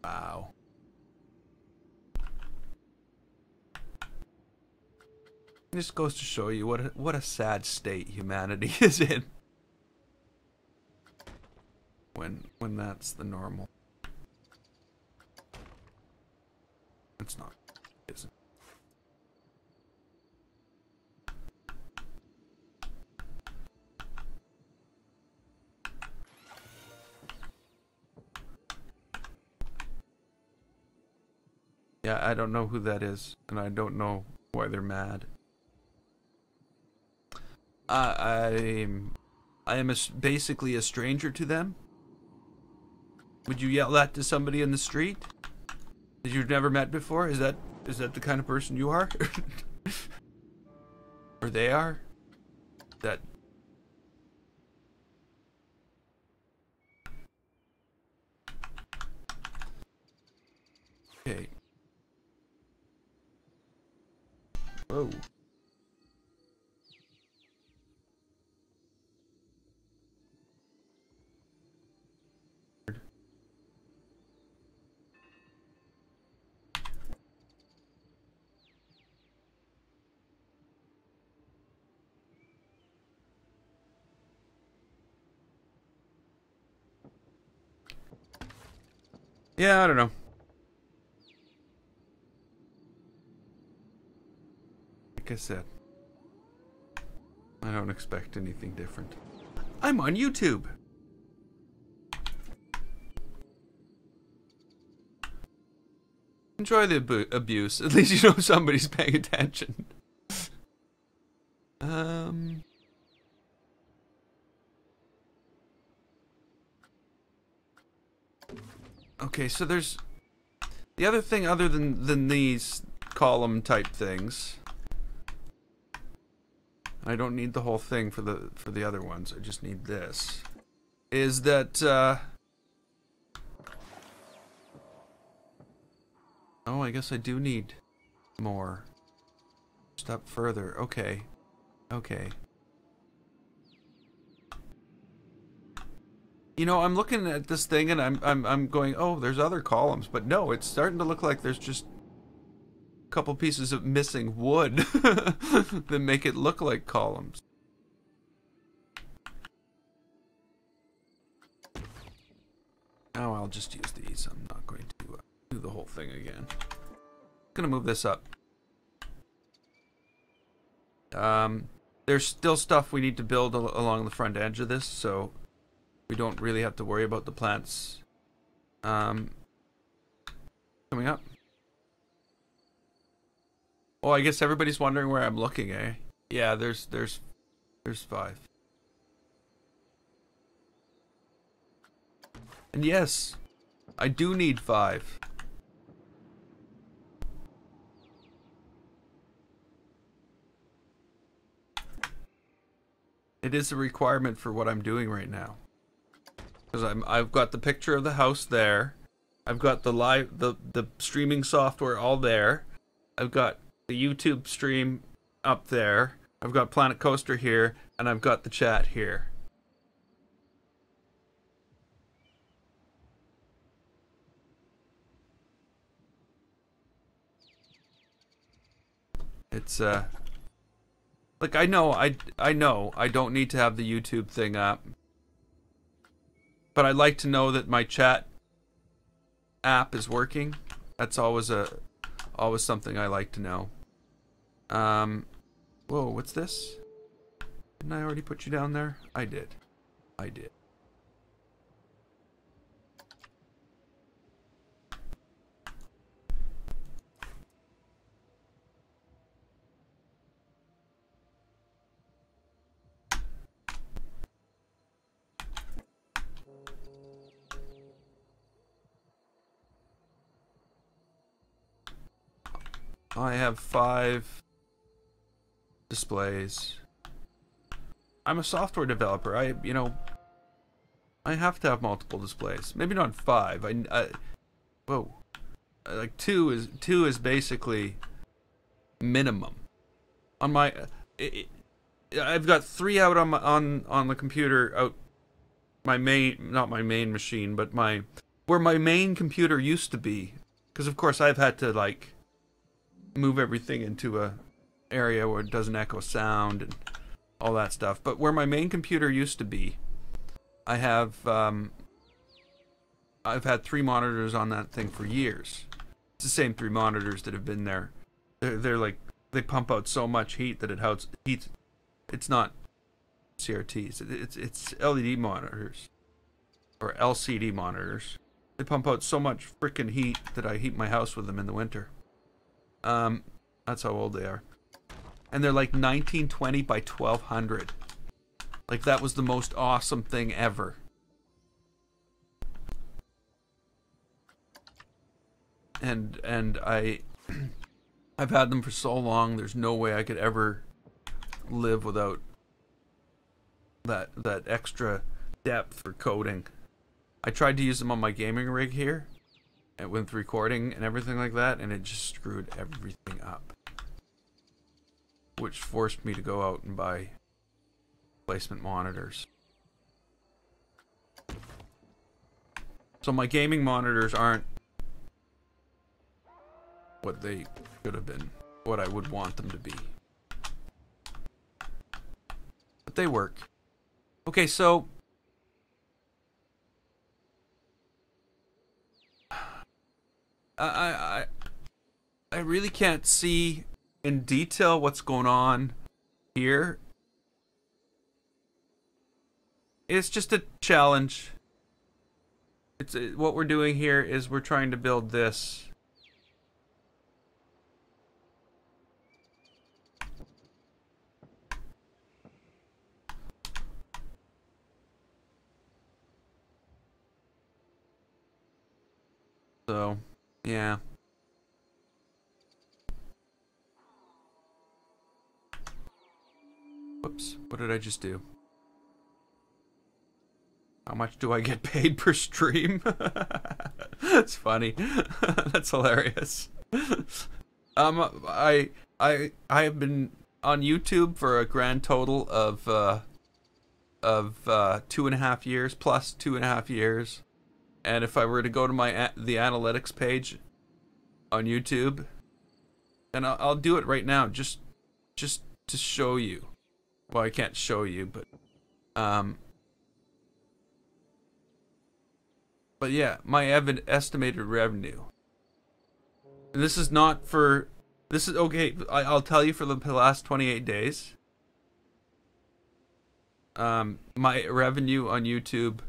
Wow. This goes to show you what a sad state humanity is in. When that's the normal. It's not, is it? Yeah, I don't know who that is, and I don't know why they're mad. I am basically a stranger to them. Would you yell that to somebody in the street that you've never met before? Is that the kind of person you are? Or they are? That... Okay. Whoa. Yeah, I don't know. Like I said, I don't expect anything different. I'm on YouTube. Enjoy the abuse. At least you know somebody's paying attention. Okay, so there's the other thing other than these column type things. I don't need the whole thing for the other ones. I just need this. Is that oh, I guess I do need more. Just up further. Okay. Okay. You know, I'm looking at this thing and I'm going, oh, there's other columns, but no, it's starting to look like there's just a couple pieces of missing wood that make it look like columns. Oh, I'll just use these. I'm not going to do the whole thing again. I'm gonna move this up. There's still stuff we need to build along the front edge of this, so we don't really have to worry about the plants coming up. Oh, I guess everybody's wondering where I'm looking, eh? Yeah, there's 5. And yes, I do need 5. It is a requirement for what I'm doing right now. Because I've got the picture of the house there. I've got the streaming software all there. I've got the YouTube stream up there. I've got Planet Coaster here, and I've got the chat here. It's like I know I don't need to have the YouTube thing up. But I'd like to know that my chat app is working. That's always something I like to know. Whoa, what's this? Didn't I already put you down there? I did. I did. I have 5 displays. I'm a software developer. I have to have multiple displays. Maybe not 5. Whoa. Like 2 is basically minimum. On my I've got 3 out on the computer out my main, not my main machine, but where my main computer used to be, because of course I've had to like move everything into a area where it doesn't echo sound and all that stuff. But where my main computer used to be, I have I've had 3 monitors on that thing for years. It's the same 3 monitors that have been there. They're like, they pump out so much heat that it heats. It's not CRTs. It's LED monitors or LCD monitors. They pump out so much freaking heat that I heat my house with them in the winter. That's how old they are. And they're like 1920 by 1200. Like that was the most awesome thing ever. And I've had them for so long, there's no way I could ever live without that extra depth for coding. I tried to use them on my gaming rig here, and with recording and everything like that, and it just screwed everything up, which forced me to go out and buy replacement monitors. So my gaming monitors aren't what they should have been, what I would want them to be. But they work. Okay, so I really can't see in detail what's going on here. It's just a challenge. What we're doing here is we're trying to build this. So, yeah. Whoops, what did I just do? How much do I get paid per stream? That's funny. That's hilarious. I have been on YouTube for a grand total of 2.5 years, plus 2.5 years. And if I were to go to the analytics page on YouTube, and I'll do it right now, just to show you. Well, I can't show you, but yeah, my estimated revenue. And this is not for. This is okay. I'll tell you for the last 28 days. My revenue on YouTube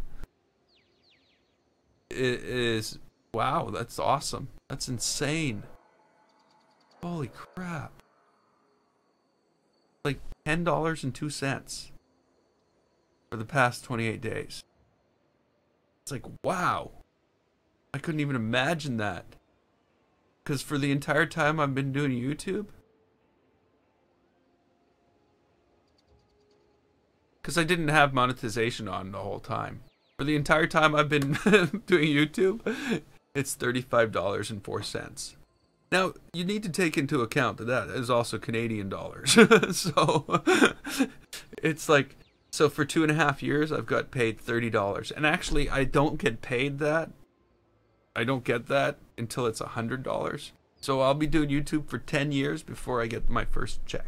is wow. That's awesome. That's insane. Holy crap! Like $10.02 for the past 28 days. It's like, wow. I couldn't even imagine that. Because for the entire time I've been doing YouTube, because I didn't have monetization on the whole time. For the entire time I've been doing YouTube, it's $35.04. Now, you need to take into account that that is also Canadian dollars. So, it's like, so for 2.5 years, I've got paid $30. And actually, I don't get paid that. I don't get that until it's $100. So I'll be doing YouTube for 10 years before I get my first check.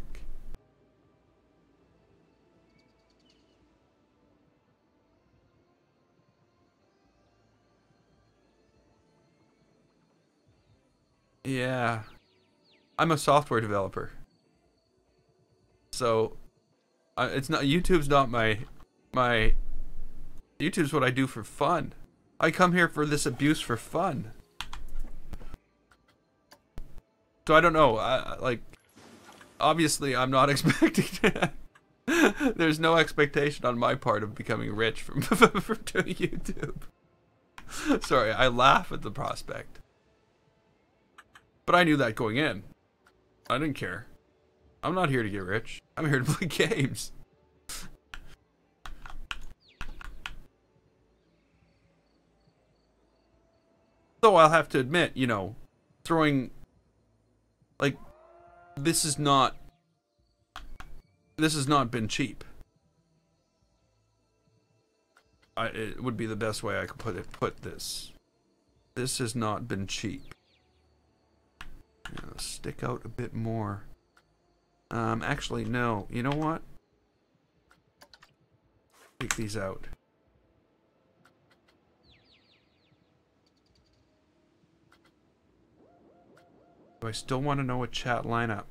Yeah. I'm a software developer. So it's not, YouTube's not my YouTube's what I do for fun. I come here for this abuse for fun. So I don't know, like, obviously I'm not expecting there's no expectation on my part of becoming rich from doing YouTube. Sorry, I laugh at the prospect. But I knew that going in. I didn't care. I'm not here to get rich. I'm here to play games. Though I'll have to admit, you know, throwing, like, this has not been cheap. It would be the best way I could put this. This has not been cheap. You know, stick out a bit more. Actually, no. You know what? Take these out. Do I still want to know a chat lineup?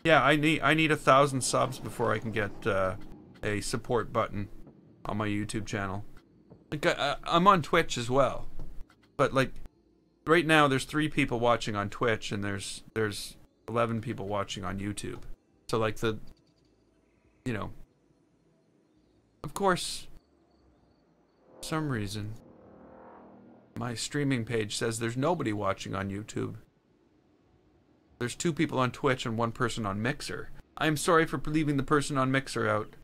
Yeah, I need 1,000 subs before I can get a support button on my YouTube channel. Like, I'm on Twitch as well, but like right now there's 3 people watching on Twitch and there's 11 people watching on YouTube. So like you know, of course, for some reason, my streaming page says there's nobody watching on YouTube. There's 2 people on Twitch and 1 person on Mixer. I'm sorry for leaving the person on Mixer out.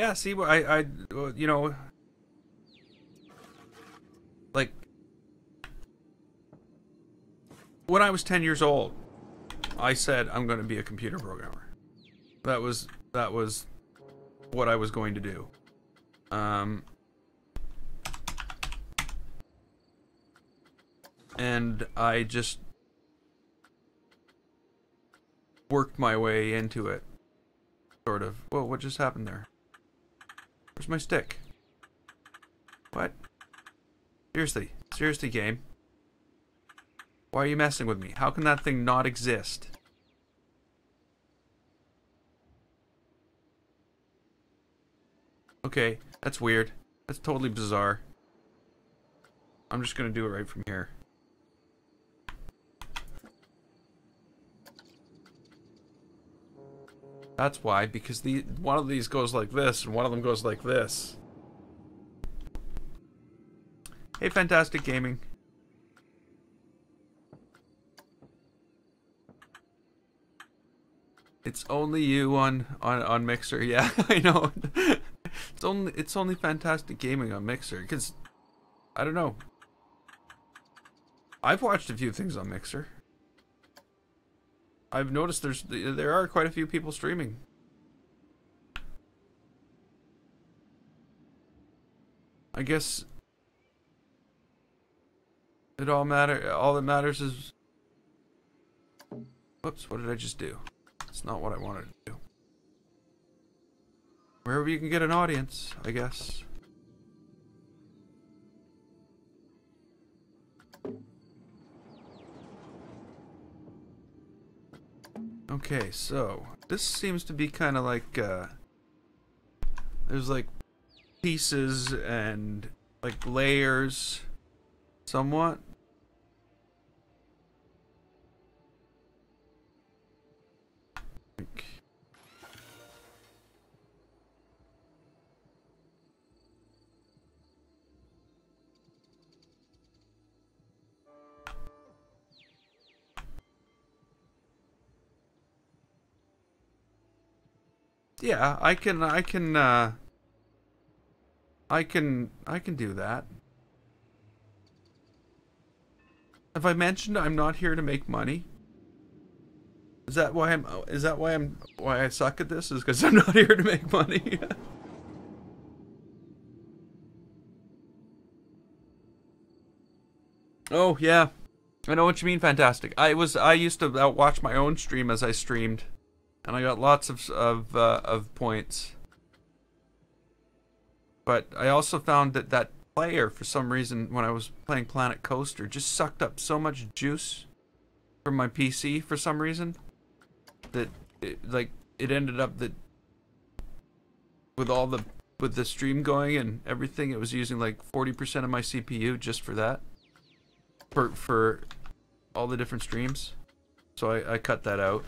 Yeah, see, you know, like, when I was 10 years old, I said I'm going to be a computer programmer. That was what I was going to do. And I just worked my way into it, sort of. Whoa, what just happened there? Where's my stick? What? Seriously, game. Why are you messing with me? How can that thing not exist? Okay, that's weird. That's totally bizarre. I'm just gonna do it right from here. That's why, because one of these goes like this, and one of them goes like this. Hey, Fantastic Gaming. It's only you on Mixer. Yeah, I know. It's only Fantastic Gaming on Mixer, because I don't know. I've watched a few things on Mixer. I've noticed there are quite a few people streaming. I guess all that matters is, whoops, what did I just do? It's not what I wanted to do. Wherever you can get an audience, I guess. Okay, so this seems to be kind of like there's like pieces and like layers somewhat. Yeah, I can do that. Have I mentioned I'm not here to make money? Is that why why I suck at this? Is because I'm not here to make money? Oh yeah, I know what you mean. Fantastic. I used to watch my own stream as I streamed, and I got lots of points. But I also found that player, for some reason, when I was playing Planet Coaster, just sucked up so much juice from my PC for some reason that it ended up that with the stream going and everything, it was using like 40% of my CPU just for that, for all the different streams. So I cut that out.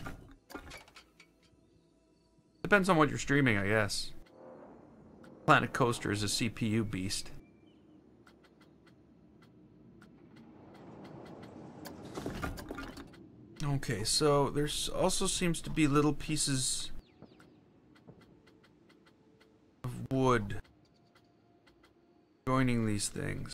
Depends on what you're streaming, I guess. Planet Coaster is a CPU beast. Okay, so there's also seems to be little pieces of wood joining these things.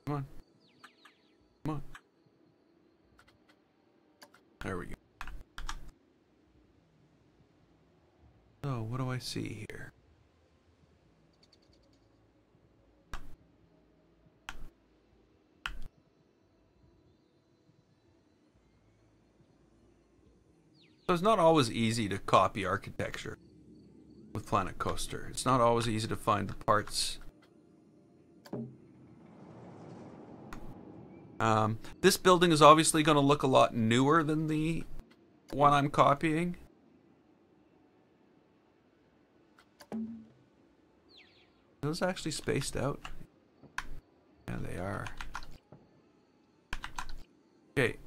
Come on. Come on. There we go. So, what do I see here? So it's not always easy to copy architecture with Planet Coaster. It's not always easy to find the parts. This building is obviously going to look a lot newer than the one I'm copying. Are those actually spaced out? Yeah, they are. Okay.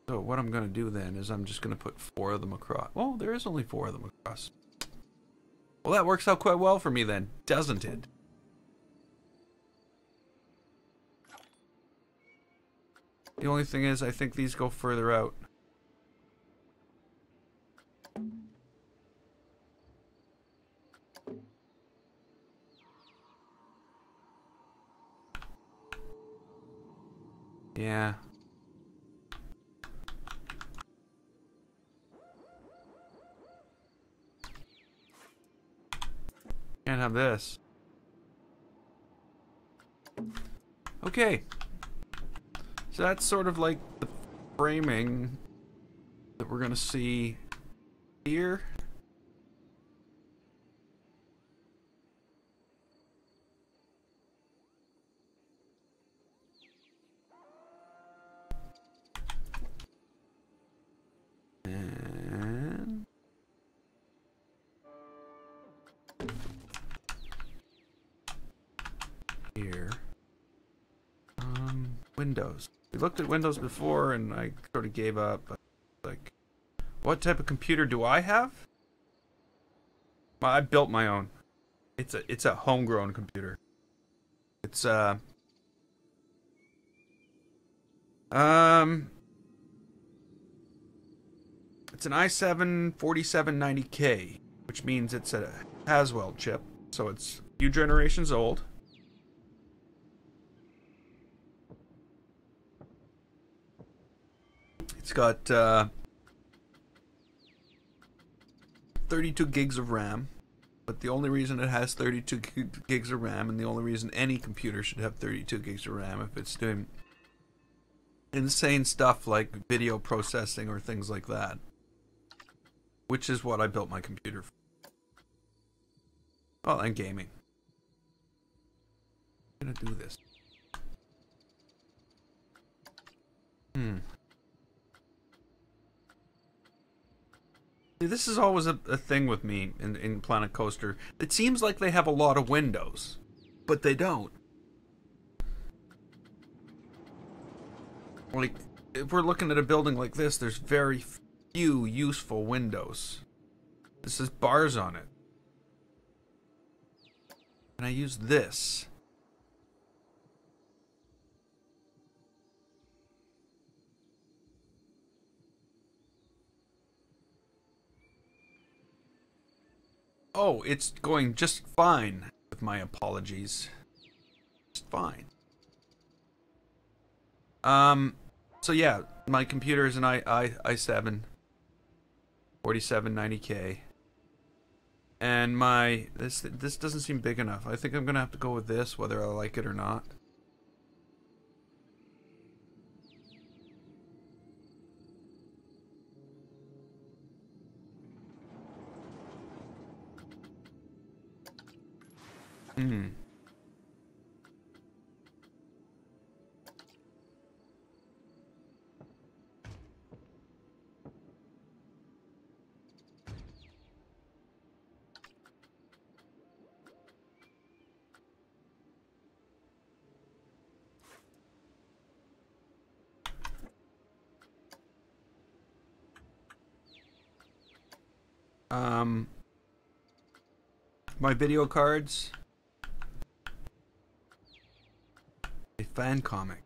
So what I'm going to do then is I'm just going to put 4 of them across. Well, there is only 4 of them across. Well, that works out quite well for me then, doesn't it? The only thing is, I think these go further out. Yeah. Can't have this. Okay. So that's sort of like the framing that we're gonna see here. And here. Windows. We looked at Windows before and I sort of gave up. Like, what type of computer do I have? Well, I built my own. It's a homegrown computer. It's it's an i7 4790K, which means it's a Haswell chip, so it's a few generations old. It's got 32 gigs of RAM, but the only reason it has 32 gigs of RAM, and the only reason any computer should have 32 gigs of RAM, if it's doing insane stuff like video processing or things like that, which is what I built my computer for. Well, and gaming. I'm gonna do this. This is always a thing with me in Planet Coaster. It seems like they have a lot of windows, but they don't. Like, if we're looking at a building like this, there's very few useful windows. This is bars on it. And I use this. Oh, it's going just fine, with my apologies. Just fine. So yeah, my computer is an i7 4790K. And my this doesn't seem big enough. I think I'm gonna have to go with this, whether I like it or not. My video cards. A fan comic.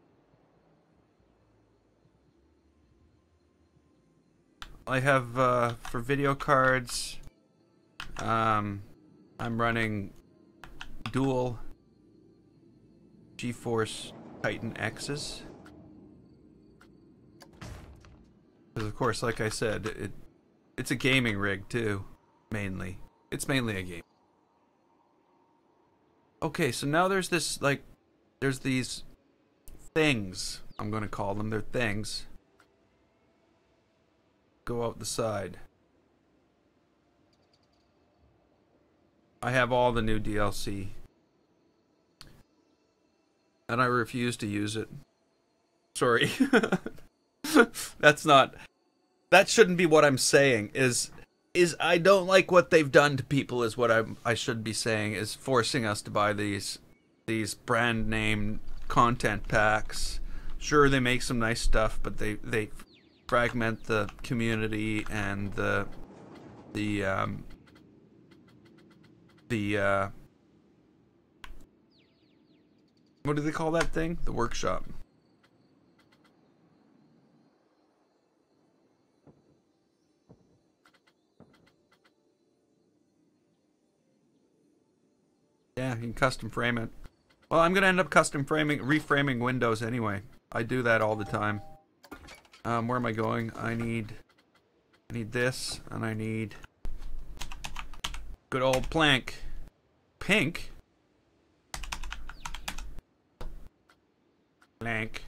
I have, for video cards, I'm running dual GeForce Titan X's. Because of course, like I said, it's a gaming rig too, mainly. It's mainly a game. Okay, so now there's this, like, there's these things, I'm gonna call them, they're things. Go out the side. I have all the new DLC. And I refuse to use it. Sorry. That shouldn't be what I'm saying, is I don't like what they've done to people, is what I should be saying, is forcing us to buy these brand name content packs. Sure, they make some nice stuff, but they fragment the community and the what do they call that thing? The workshop. Yeah, you can custom frame it. Well, I'm gonna end up custom reframing windows anyway. I do that all the time. Where am I going? I need this, and I need good old plank. Pink? Plank.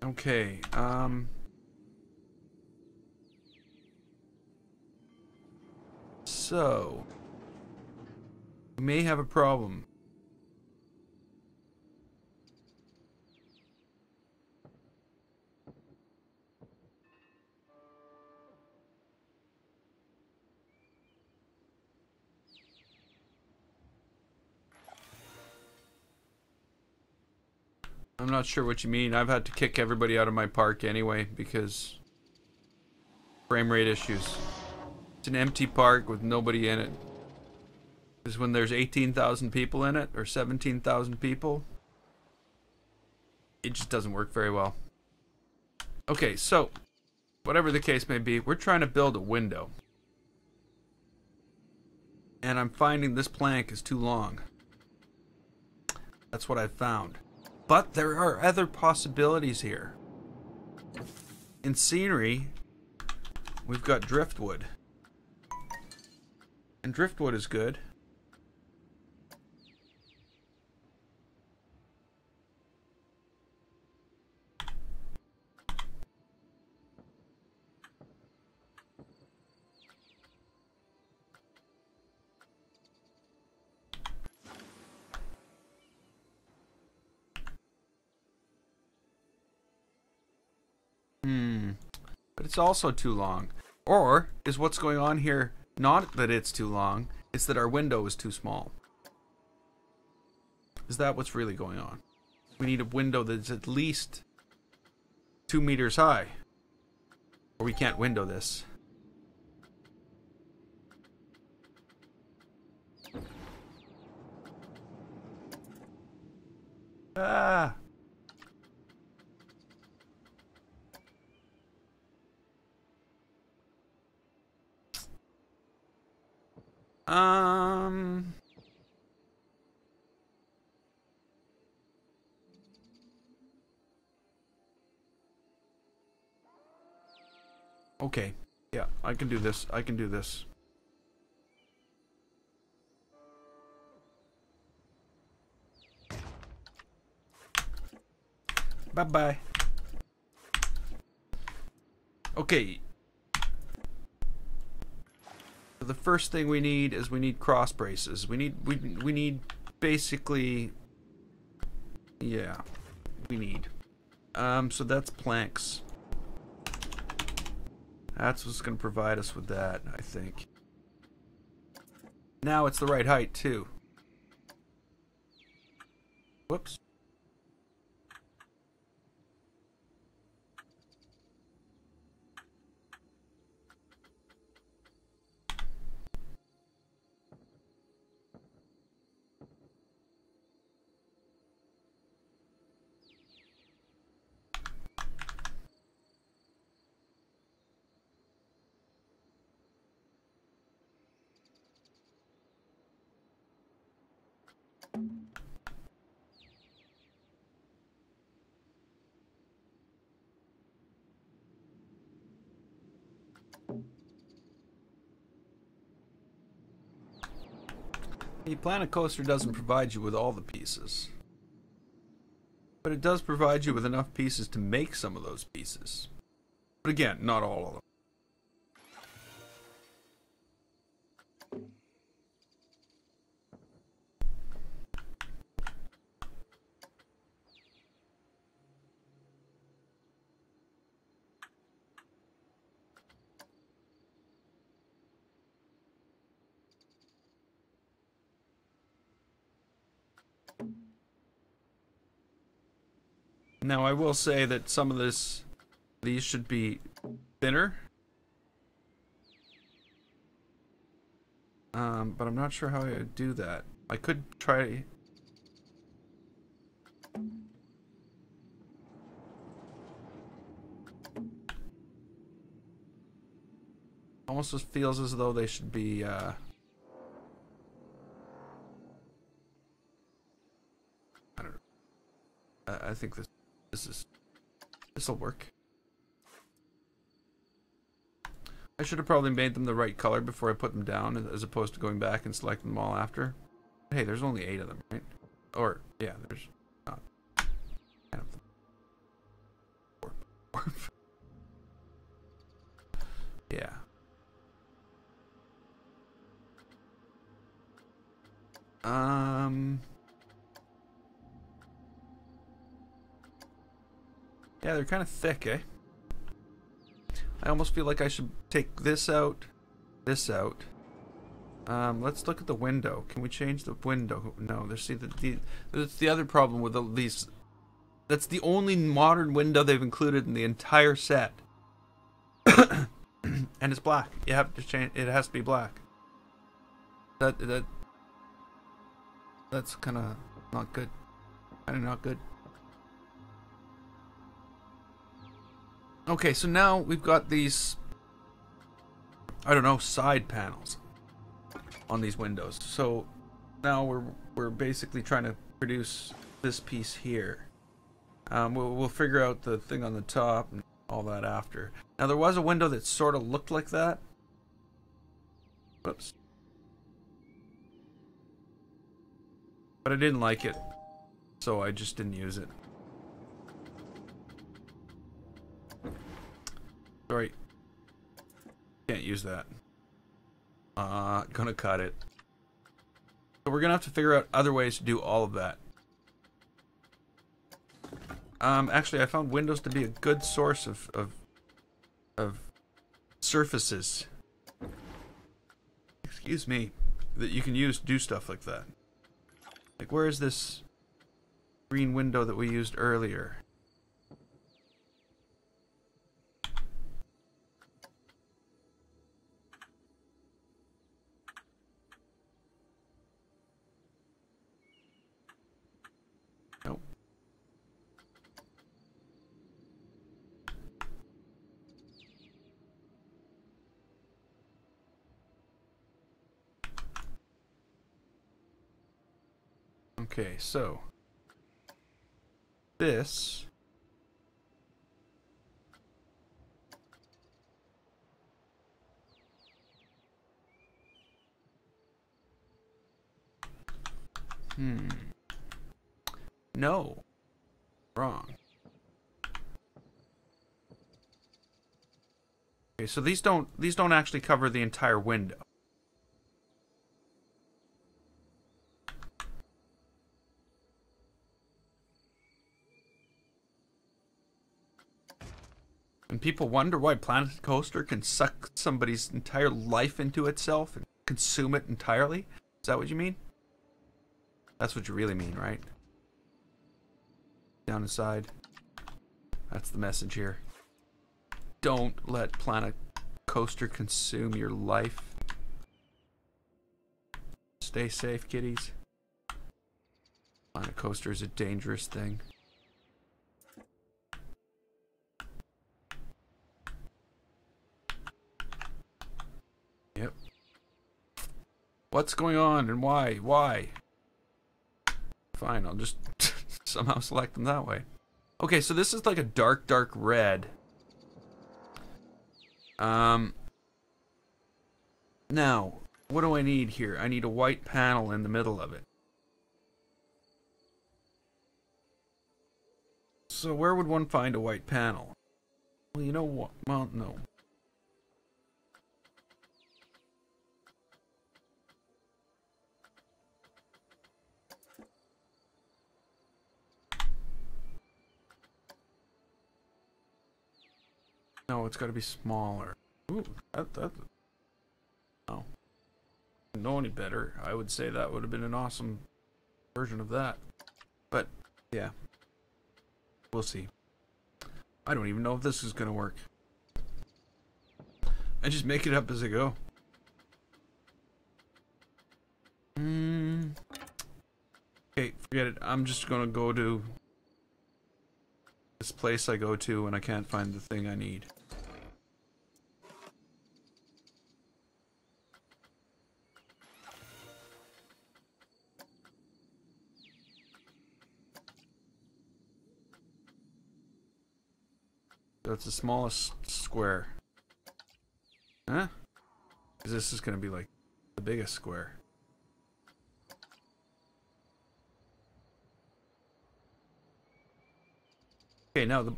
Okay, so we may have a problem. I'm not sure what you mean. I've had to kick everybody out of my park anyway because frame rate issues. It's an empty park with nobody in it. Because when there's 18,000 people in it, or 17,000 people, it just doesn't work very well. Okay, so, whatever the case may be, we're trying to build a window. And I'm finding this plank is too long. That's what I've found. But there are other possibilities here. In scenery, we've got driftwood. And driftwood is good. But it's also too long. Or is what's going on here not that it's too long, it's that our window is too small? Is that what's really going on? We need a window that's at least 2 meters high. Or we can't window this. Ah! Okay. Yeah, I can do this. I can do this. Bye-bye. Okay. The first thing we need is we need cross braces. We need basically, yeah, we need. So that's planks. That's what's going to provide us with that, I think. Now it's the right height too. Whoops. The Planet Coaster doesn't provide you with all the pieces. But it does provide you with enough pieces to make some of those pieces. But again, not all of them. Now I will say that some of these should be thinner. But I'm not sure how I would do that. I could try. almost feels as though they should be, I don't know. I think this'll work. I should have probably made them the right color before I put them down, as opposed to going back and selecting them all after. Hey, there's only 8 of them, right? Or, yeah, there's not 10 of them. 4. Yeah. Yeah, they're kind of thick, eh? I almost feel like I should take this out, this out. Let's look at the window. Can we change the window? No, there's that's the other problem with these. That's the only modern window they've included in the entire set, and it's black. You have to change. It has to be black. That's kind of not good. Kind of not good. Okay, so now we've got these, I don't know, side panels on these windows. So now we're basically trying to produce this piece here. We'll figure out the thing on the top and all that after. Now there was a window that sort of looked like that. Whoops. But I didn't like it, so I just didn't use it. Sorry. Can't use that. Gonna cut it. So we're gonna have to figure out other ways to do all of that. Actually, I found windows to be a good source of surfaces. Excuse me. That you can use to do stuff like that. Like, where is this green window that we used earlier? Nope. Okay, so this no. Wrong. Okay, so these don't actually cover the entire window. And people wonder why Planet Coaster can suck somebody's entire life into itself and consume it entirely. Is that what you mean? That's what you really mean, right? Down inside. That's the message here. Don't let Planet Coaster consume your life. Stay safe, kiddies. Planet Coaster is a dangerous thing. Yep. What's going on and why? Why? Fine, I'll just somehow select them that way. Okay, so this is like a dark, dark red. Now, what do I need here? I need a white panel in the middle of it. So where would one find a white panel? Well, you know what? Well, no. No, it's got to be smaller. Ooh, that. Oh. Didn't know any better. I would say that would have been an awesome version of that. But, yeah. We'll see. I don't even know if this is going to work. I just make it up as I go. Okay, forget it. I'm just going to go to this place I go to when I can't find the thing I need. that's the smallest square. Huh? 'Cause this is gonna be like the biggest square. Okay, now the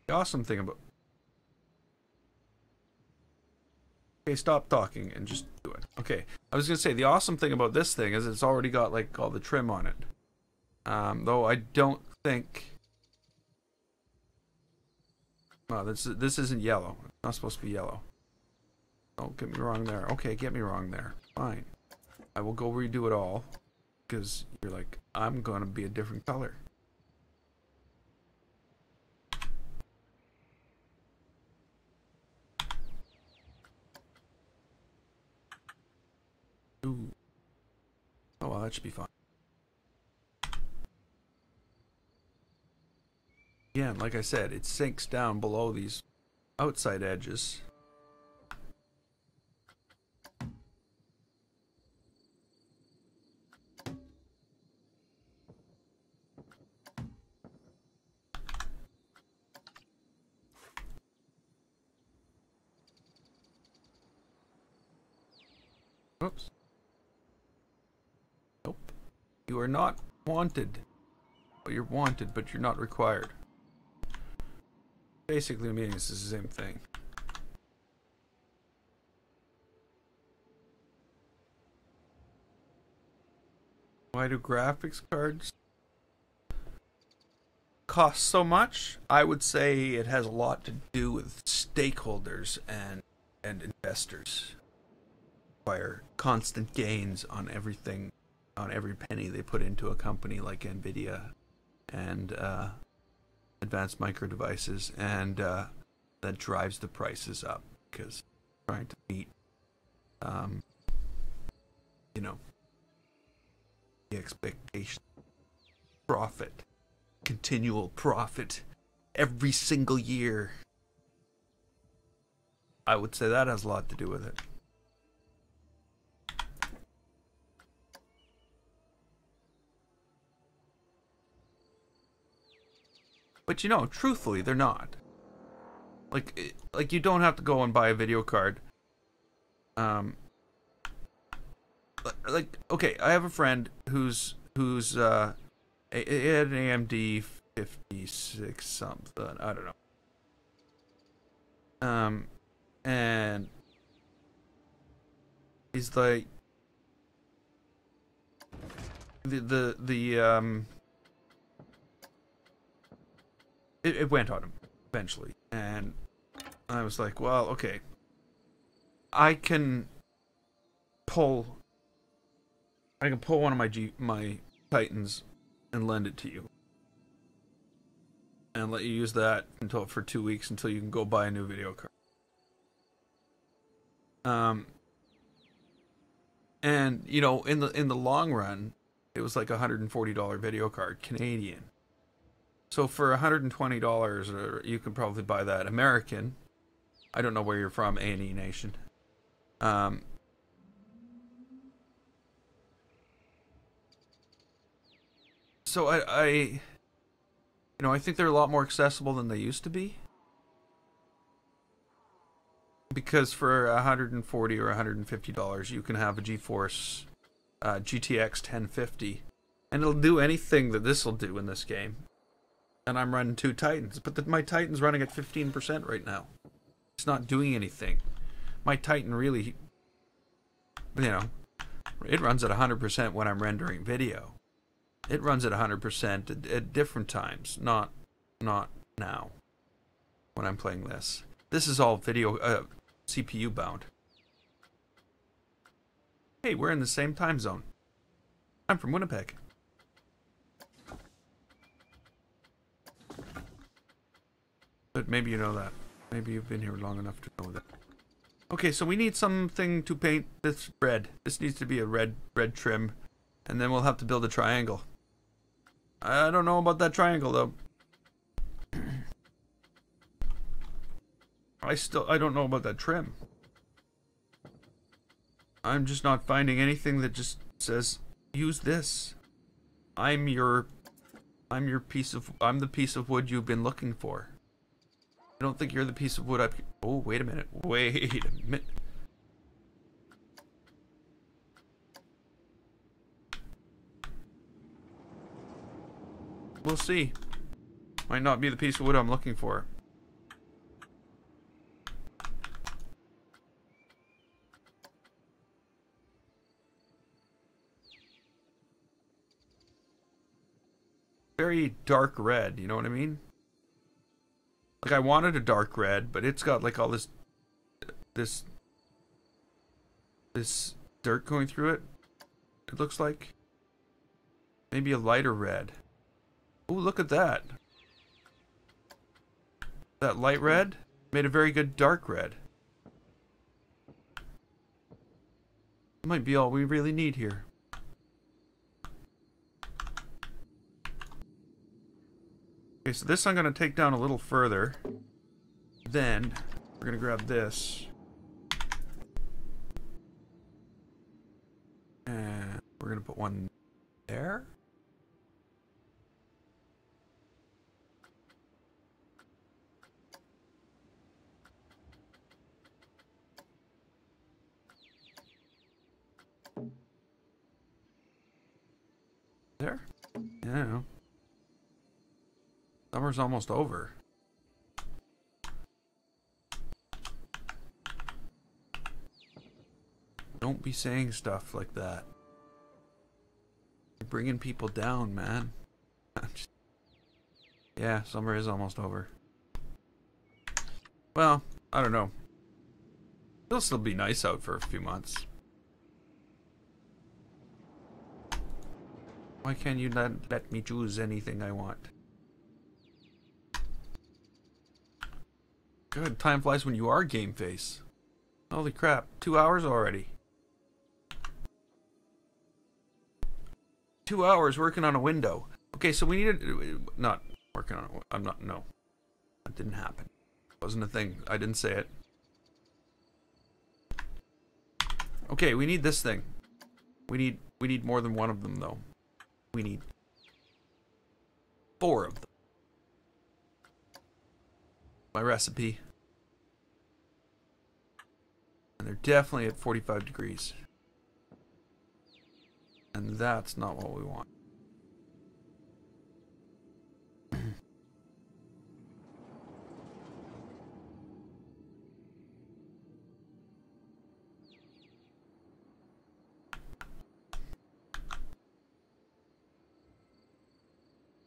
awesome thing about... Okay, stop talking and just do it. Okay, I was gonna say the awesome thing about this thing is it's already got like all the trim on it. Though I don't think... Oh, this isn't yellow. It's not supposed to be yellow. Don't get me wrong there. Okay, get me wrong there. Fine. I will go redo it all. Because you're like, I'm gonna be a different color. Ooh. Oh, well, that should be fine. Again, like I said, it sinks down below these outside edges. Oops. Nope. You are not wanted. Well, you're wanted, but you're not required. Basically meaning it's the same thing. Why do graphics cards cost so much? I would say it has a lot to do with stakeholders and investors. Require constant gains on everything, on every penny they put into a company like Nvidia and Advanced Micro Devices, and that drives the prices up because trying to meet, you know, the expectation, profit, continual profit, every single year. I would say that has a lot to do with it. But you know, truthfully, they're not. Like you don't have to go and buy a video card. Like okay, I have a friend who's he had an AMD 56 something, I don't know. And he's like it went on him eventually, and I was like, well, okay, I can pull one of my Titans and lend it to you, and let you use that for 2 weeks until you can go buy a new video card. And you know, in the long run, it was like $140 video card Canadian. So for $120, or you can probably buy that American. I don't know where you're from, A&E Nation. So I think they're a lot more accessible than they used to be. Because for $140 or $150, you can have a GeForce GTX 1050, and it'll do anything that this will do in this game. And I'm running 2 Titans, but my Titan's running at 15% right now. It's not doing anything. My Titan really, you know, it runs at 100% when I'm rendering video. It runs at 100% at different times, not now when I'm playing this. This is all video CPU bound. Hey, we're in the same time zone. I'm from Winnipeg. But maybe you know that. Maybe you've been here long enough to know that. Okay, so we need something to paint this red. This needs to be a red trim. And then we'll have to build a triangle. I don't know about that triangle, though. I don't know about that trim. I'm just not finding anything that just says use this. I'm the piece of wood you've been looking for. I don't think you're the piece of wood I've... Oh, wait a minute. Wait a minute. We'll see. Might not be the piece of wood I'm looking for. Very dark red, you know what I mean? Like, I wanted a dark red, but it's got like all this dirt going through it. It looks like maybe a lighter red. Oh, look at that. That light red made a very good dark red. Might be all we really need here. Okay, so this I'm going to take down a little further. Then we're going to grab this. And we're going to put one there. There? Yeah, I don't know. Summer's almost over. Don't be saying stuff like that. You're bringing people down, man. Yeah, summer is almost over. Well, I don't know. It'll still be nice out for a few months. Why can't you let me choose anything I want? Good, time flies when you are game face. Holy crap, 2 hours already. 2 hours working on a window. Okay, so we needed... Not working on it. I'm not... No. That didn't happen. Wasn't a thing. I didn't say it. Okay, we need this thing. We need more than one of them, though. We need 4 of them. My recipe. And they're definitely at 45 degrees. And that's not what we want.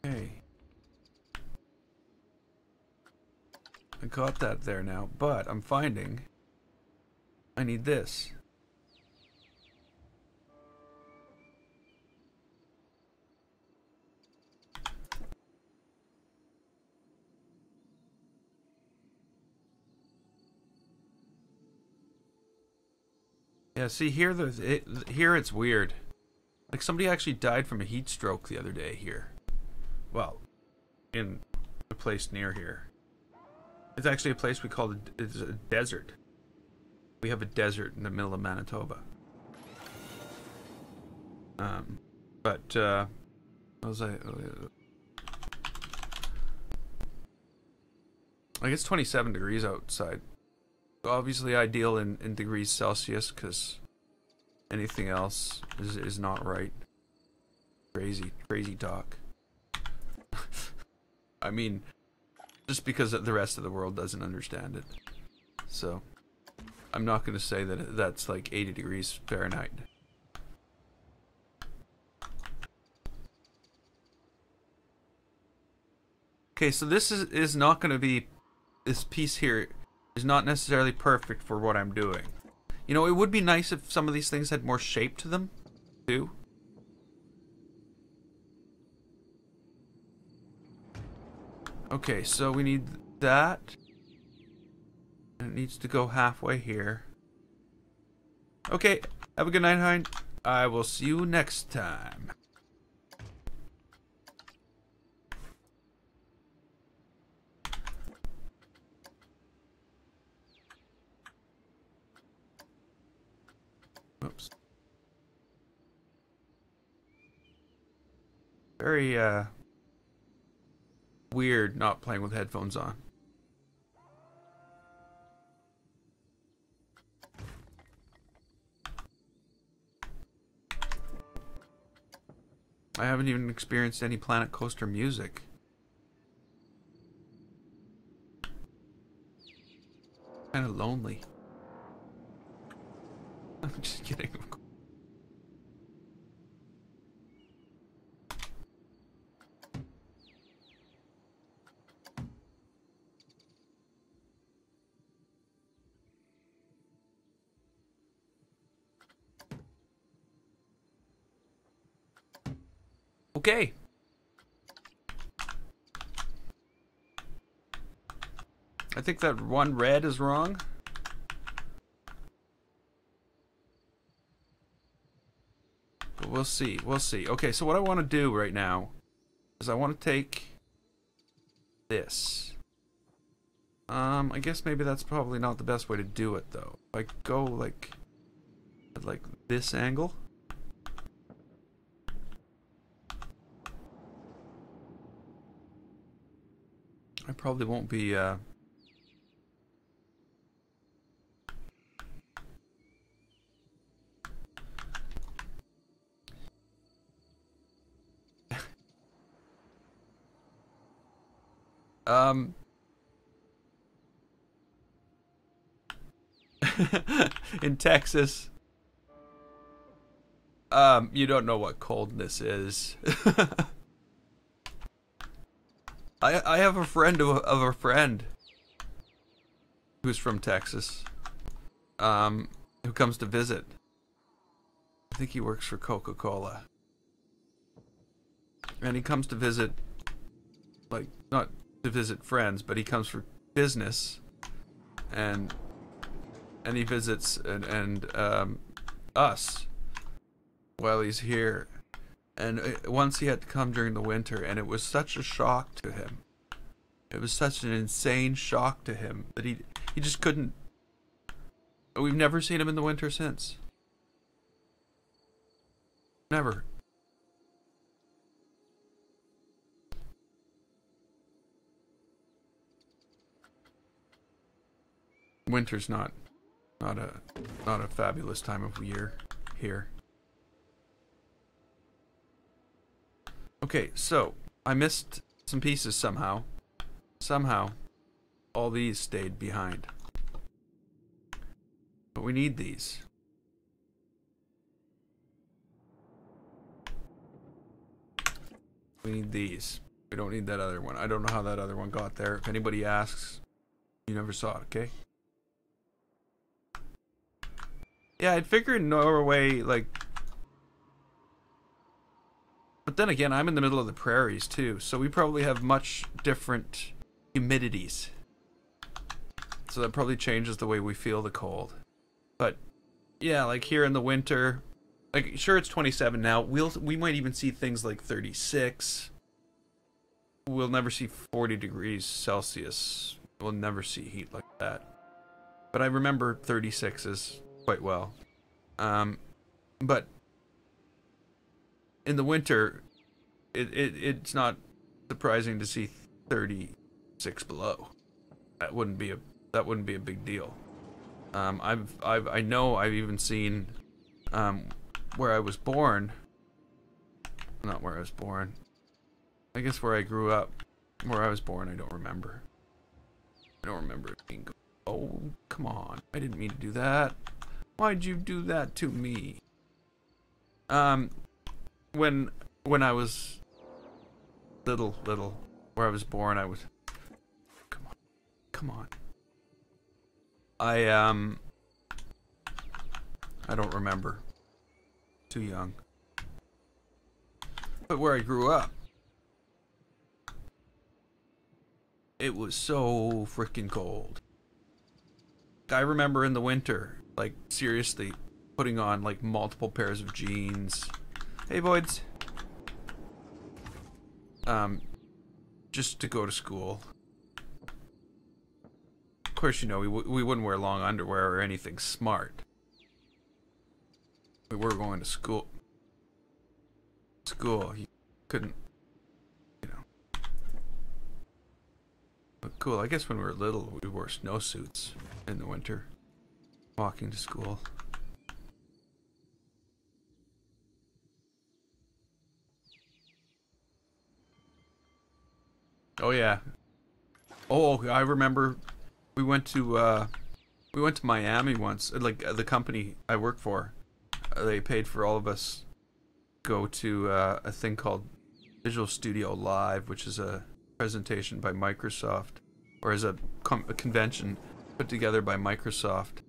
Okay. I got that there now, but I'm finding I need this. Yeah, see here here it's weird. Like somebody actually died from a heat stroke the other day here. Well, in a place near here. It's actually a place we call it's a desert. We have a desert in the middle of Manitoba. What was I guess 27 degrees outside. Obviously ideal in degrees Celsius, because anything else is not right. Crazy talk. I mean, just because the rest of the world doesn't understand it. So, I'm not going to say that that's like 80 degrees Fahrenheit. Okay, so this is not going to be... This piece here is not necessarily perfect for what I'm doing. You know, it would be nice if some of these things had more shape to them, too. Okay, so we need that. And it needs to go halfway here. Okay, have a good night, Hein. I will see you next time. Very weird not playing with headphones on. I haven't even experienced any Planet Coaster music. Kind of lonely. I'm just kidding. Okay. I think that one red is wrong. But we'll see. We'll see. Okay, so what I want to do right now is I want to take this. I guess maybe that's probably not the best way to do it though. If I go like at like this angle. I probably won't be in Texas, you don't know what coldness is. I have a friend of a friend who's from Texas, who comes to visit. I think he works for Coca-Cola. And he comes to visit, like, not to visit friends, but he comes for business. And he visits us while he's here. And once he had to come during the winter, and it was such a shock to him. It was such an insane shock to him that he just couldn't. We've never seen him in the winter since. Never. Winter's not a fabulous time of year here. Okay, so I missed some pieces somehow. Somehow, all these stayed behind. But we need these. We need these. We don't need that other one. I don't know how that other one got there. If anybody asks, you never saw it, okay? Yeah, I'd figure in Norway, like... But then again, I'm in the middle of the prairies, too, so we probably have much different humidities. So that probably changes the way we feel the cold. But, yeah, like here in the winter... Like, sure, it's 27 now. We might even see things like 36. We'll never see 40 degrees Celsius. We'll never see heat like that. But I remember 36s quite well. But in the winter, it's not surprising to see 36 below. That wouldn't be a big deal. I know I've even seen where I was born. Not where I was born. I guess where I grew up. Where I was born, I don't remember. I don't remember it being. Oh, come on! I didn't mean to do that. Why'd you do that to me? When I was little, where I was born, I was. Come on. I don't remember. Too young. But where I grew up, it was so freaking cold. I remember in the winter, like, seriously, putting on, like, multiple pairs of jeans. Hey, Boyds. Just to go to school. Of course, you know, we wouldn't wear long underwear or anything smart. We were going to school. You couldn't But cool, I guess when we were little, we wore snowsuits in the winter, walking to school. Oh yeah. Oh, I remember we went to Miami once. Like the company I work for, they paid for all of us go to a thing called Visual Studio Live, which is a presentation by Microsoft, or is a convention put together by Microsoft.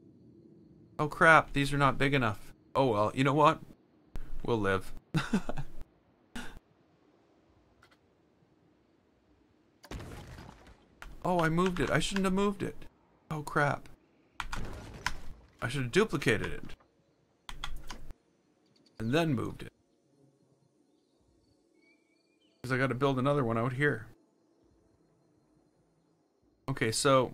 Oh crap, these are not big enough. Oh well, you know what? We'll live. Oh, I moved it. I shouldn't have moved it. Oh crap. I should have duplicated it. And then moved it. Because I got to build another one out here. Okay, so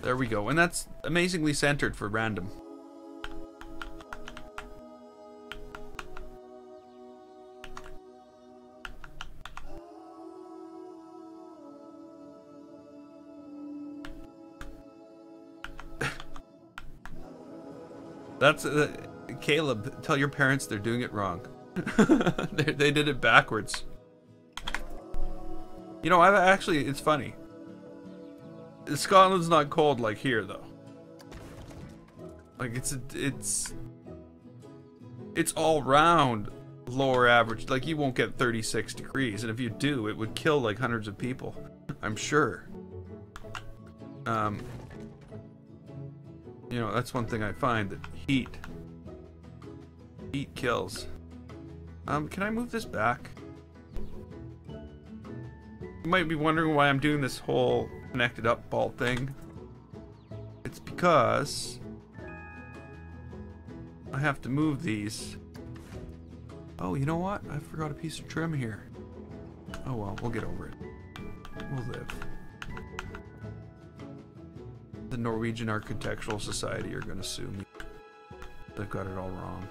there we go. And that's amazingly centered for random. That's Caleb, tell your parents they're doing it wrong. they did it backwards. You know, actually, it's funny. Scotland's not cold like here, though. Like it's all round lower average. Like you won't get 36 degrees, and if you do, it would kill like hundreds of people. I'm sure. You know, that's one thing I find, that heat kills. Can I move this back? You might be wondering why I'm doing this whole connected up ball thing. It's because I have to move these. Oh, you know what? I forgot a piece of trim here. Oh well, we'll get over it. We'll live. The Norwegian Architectural Society are gonna sue me. They've got it all wrong.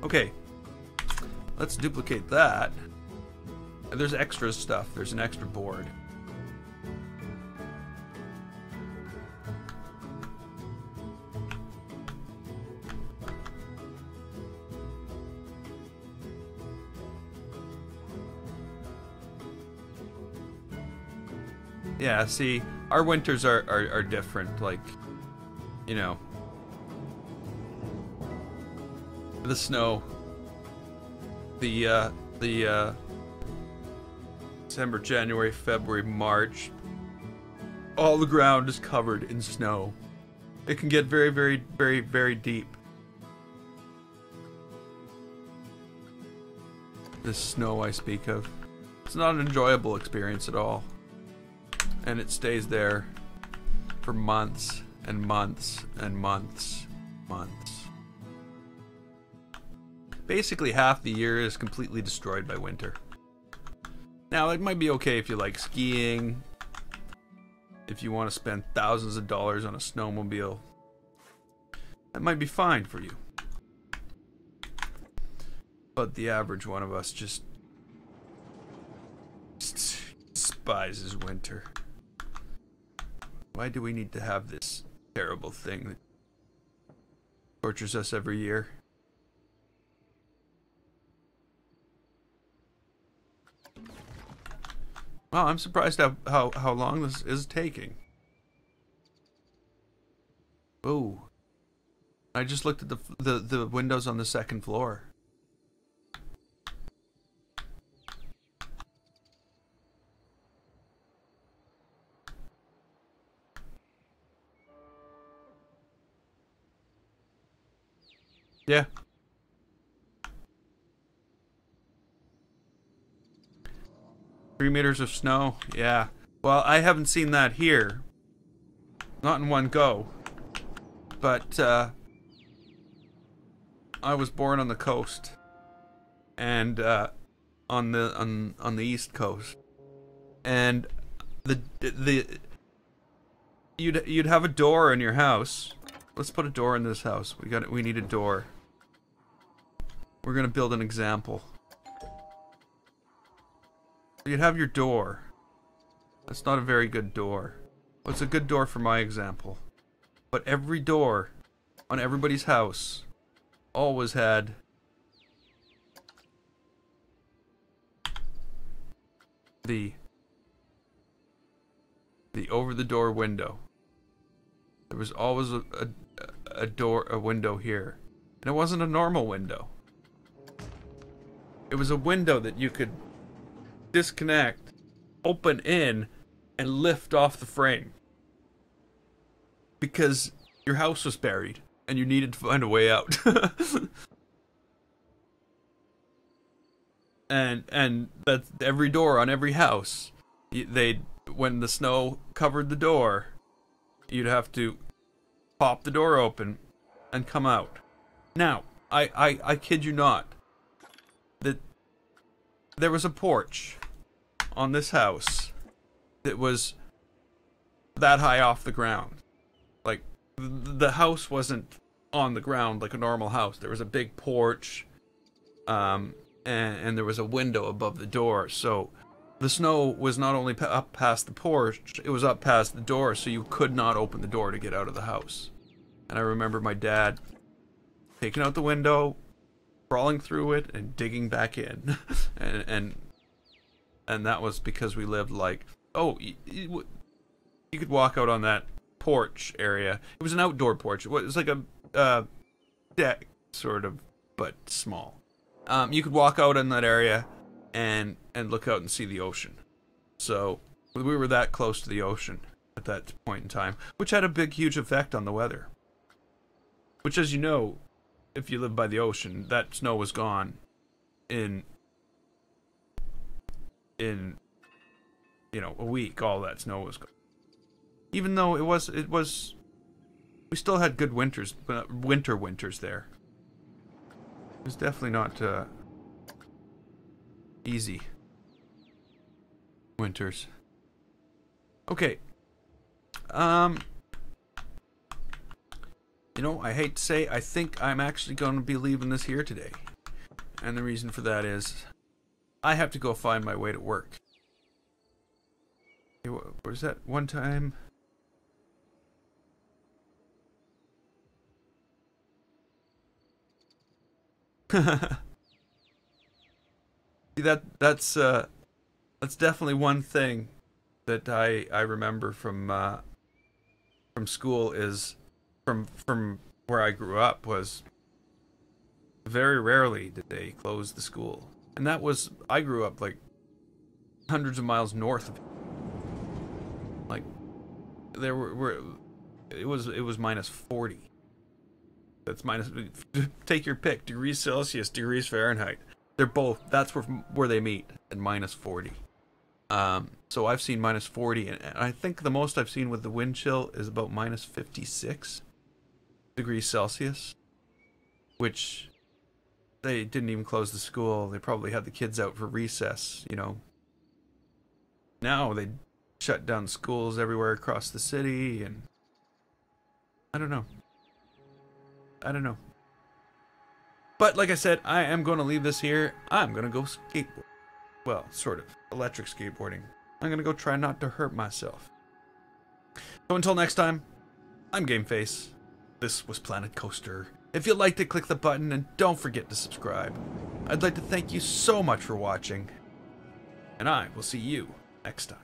Okay, let's duplicate that. There's extra stuff. There's an extra board. Yeah, see, our winters are different, like, you know, the snow, the December, January, February, March, all the ground is covered in snow. It can get very, very, very, very deep. This snow I speak of. It's not an enjoyable experience at all. And it stays there for months and months and months, months. Basically half the year is completely destroyed by winter. Now it might be okay if you like skiing, if you want to spend thousands of dollars on a snowmobile. That might be fine for you. But the average one of us just despises winter. Why do we need to have this terrible thing that tortures us every year? Wow, I'm surprised how long this is taking. Oh, I just looked at the windows on the second floor. Yeah. Three meters of snow. Yeah. Well, I haven't seen that here. Not in one go. But I was born on the coast, and on the East Coast, and you'd have a door in your house. Let's put a door in this house. We need a door. We're gonna build an example. You'd have your door. That's not a very good door. What's a good door for my example? But every door on everybody's house always had the over-the-door window. There was always a window here. And it wasn't a normal window. It was a window that you could disconnect, open in, and lift off the frame. Because your house was buried, and you needed to find a way out. and that's every door on every house. When the snow covered the door, you'd have to pop the door open and come out. Now, I kid you not, that there was a porch on this house that was that high off the ground. Like, the house wasn't on the ground like a normal house. There was a big porch, and there was a window above the door, so the snow was not only up past the porch, it was up past the door, so you could not open the door to get out of the house. And I remember my dad taking out the window, crawling through it, and digging back in. and that was because we lived like, you could walk out on that porch area. It was an outdoor porch. It was like a deck, sort of, but small. You could walk out in that area and look out and see the ocean. So we were that close to the ocean at that point in time, which had a big, huge effect on the weather. Which, as you know, if you live by the ocean, that snow was gone in a week. All that snow was gone. Even though it was, we still had good winters there. It was definitely not easy winters. Okay. I hate to say, I think I'm actually going to be leaving this here today. And the reason for that is, I have to go find my way to work. Where's that one time? See, that's definitely one thing that I remember from school is from where I grew up was very rarely did they close the school. And that was, I grew up like hundreds of miles north of it. Like there it was minus 40. That's minus, take your pick, degrees Celsius, degrees Fahrenheit. They're both, that's where they meet, at minus 40. So I've seen minus 40, and I think the most I've seen with the wind chill is about minus 56 degrees Celsius, which they didn't even close the school. They probably had the kids out for recess, Now they shut down schools everywhere across the city, and I don't know. But like I said, I am going to leave this here. I'm going to go skateboard. Well, sort of. Electric skateboarding. I'm going to go try not to hurt myself. So until next time, I'm Gameface. This was Planet Coaster. If you liked it, click the button and don't forget to subscribe. I'd like to thank you so much for watching. And I will see you next time.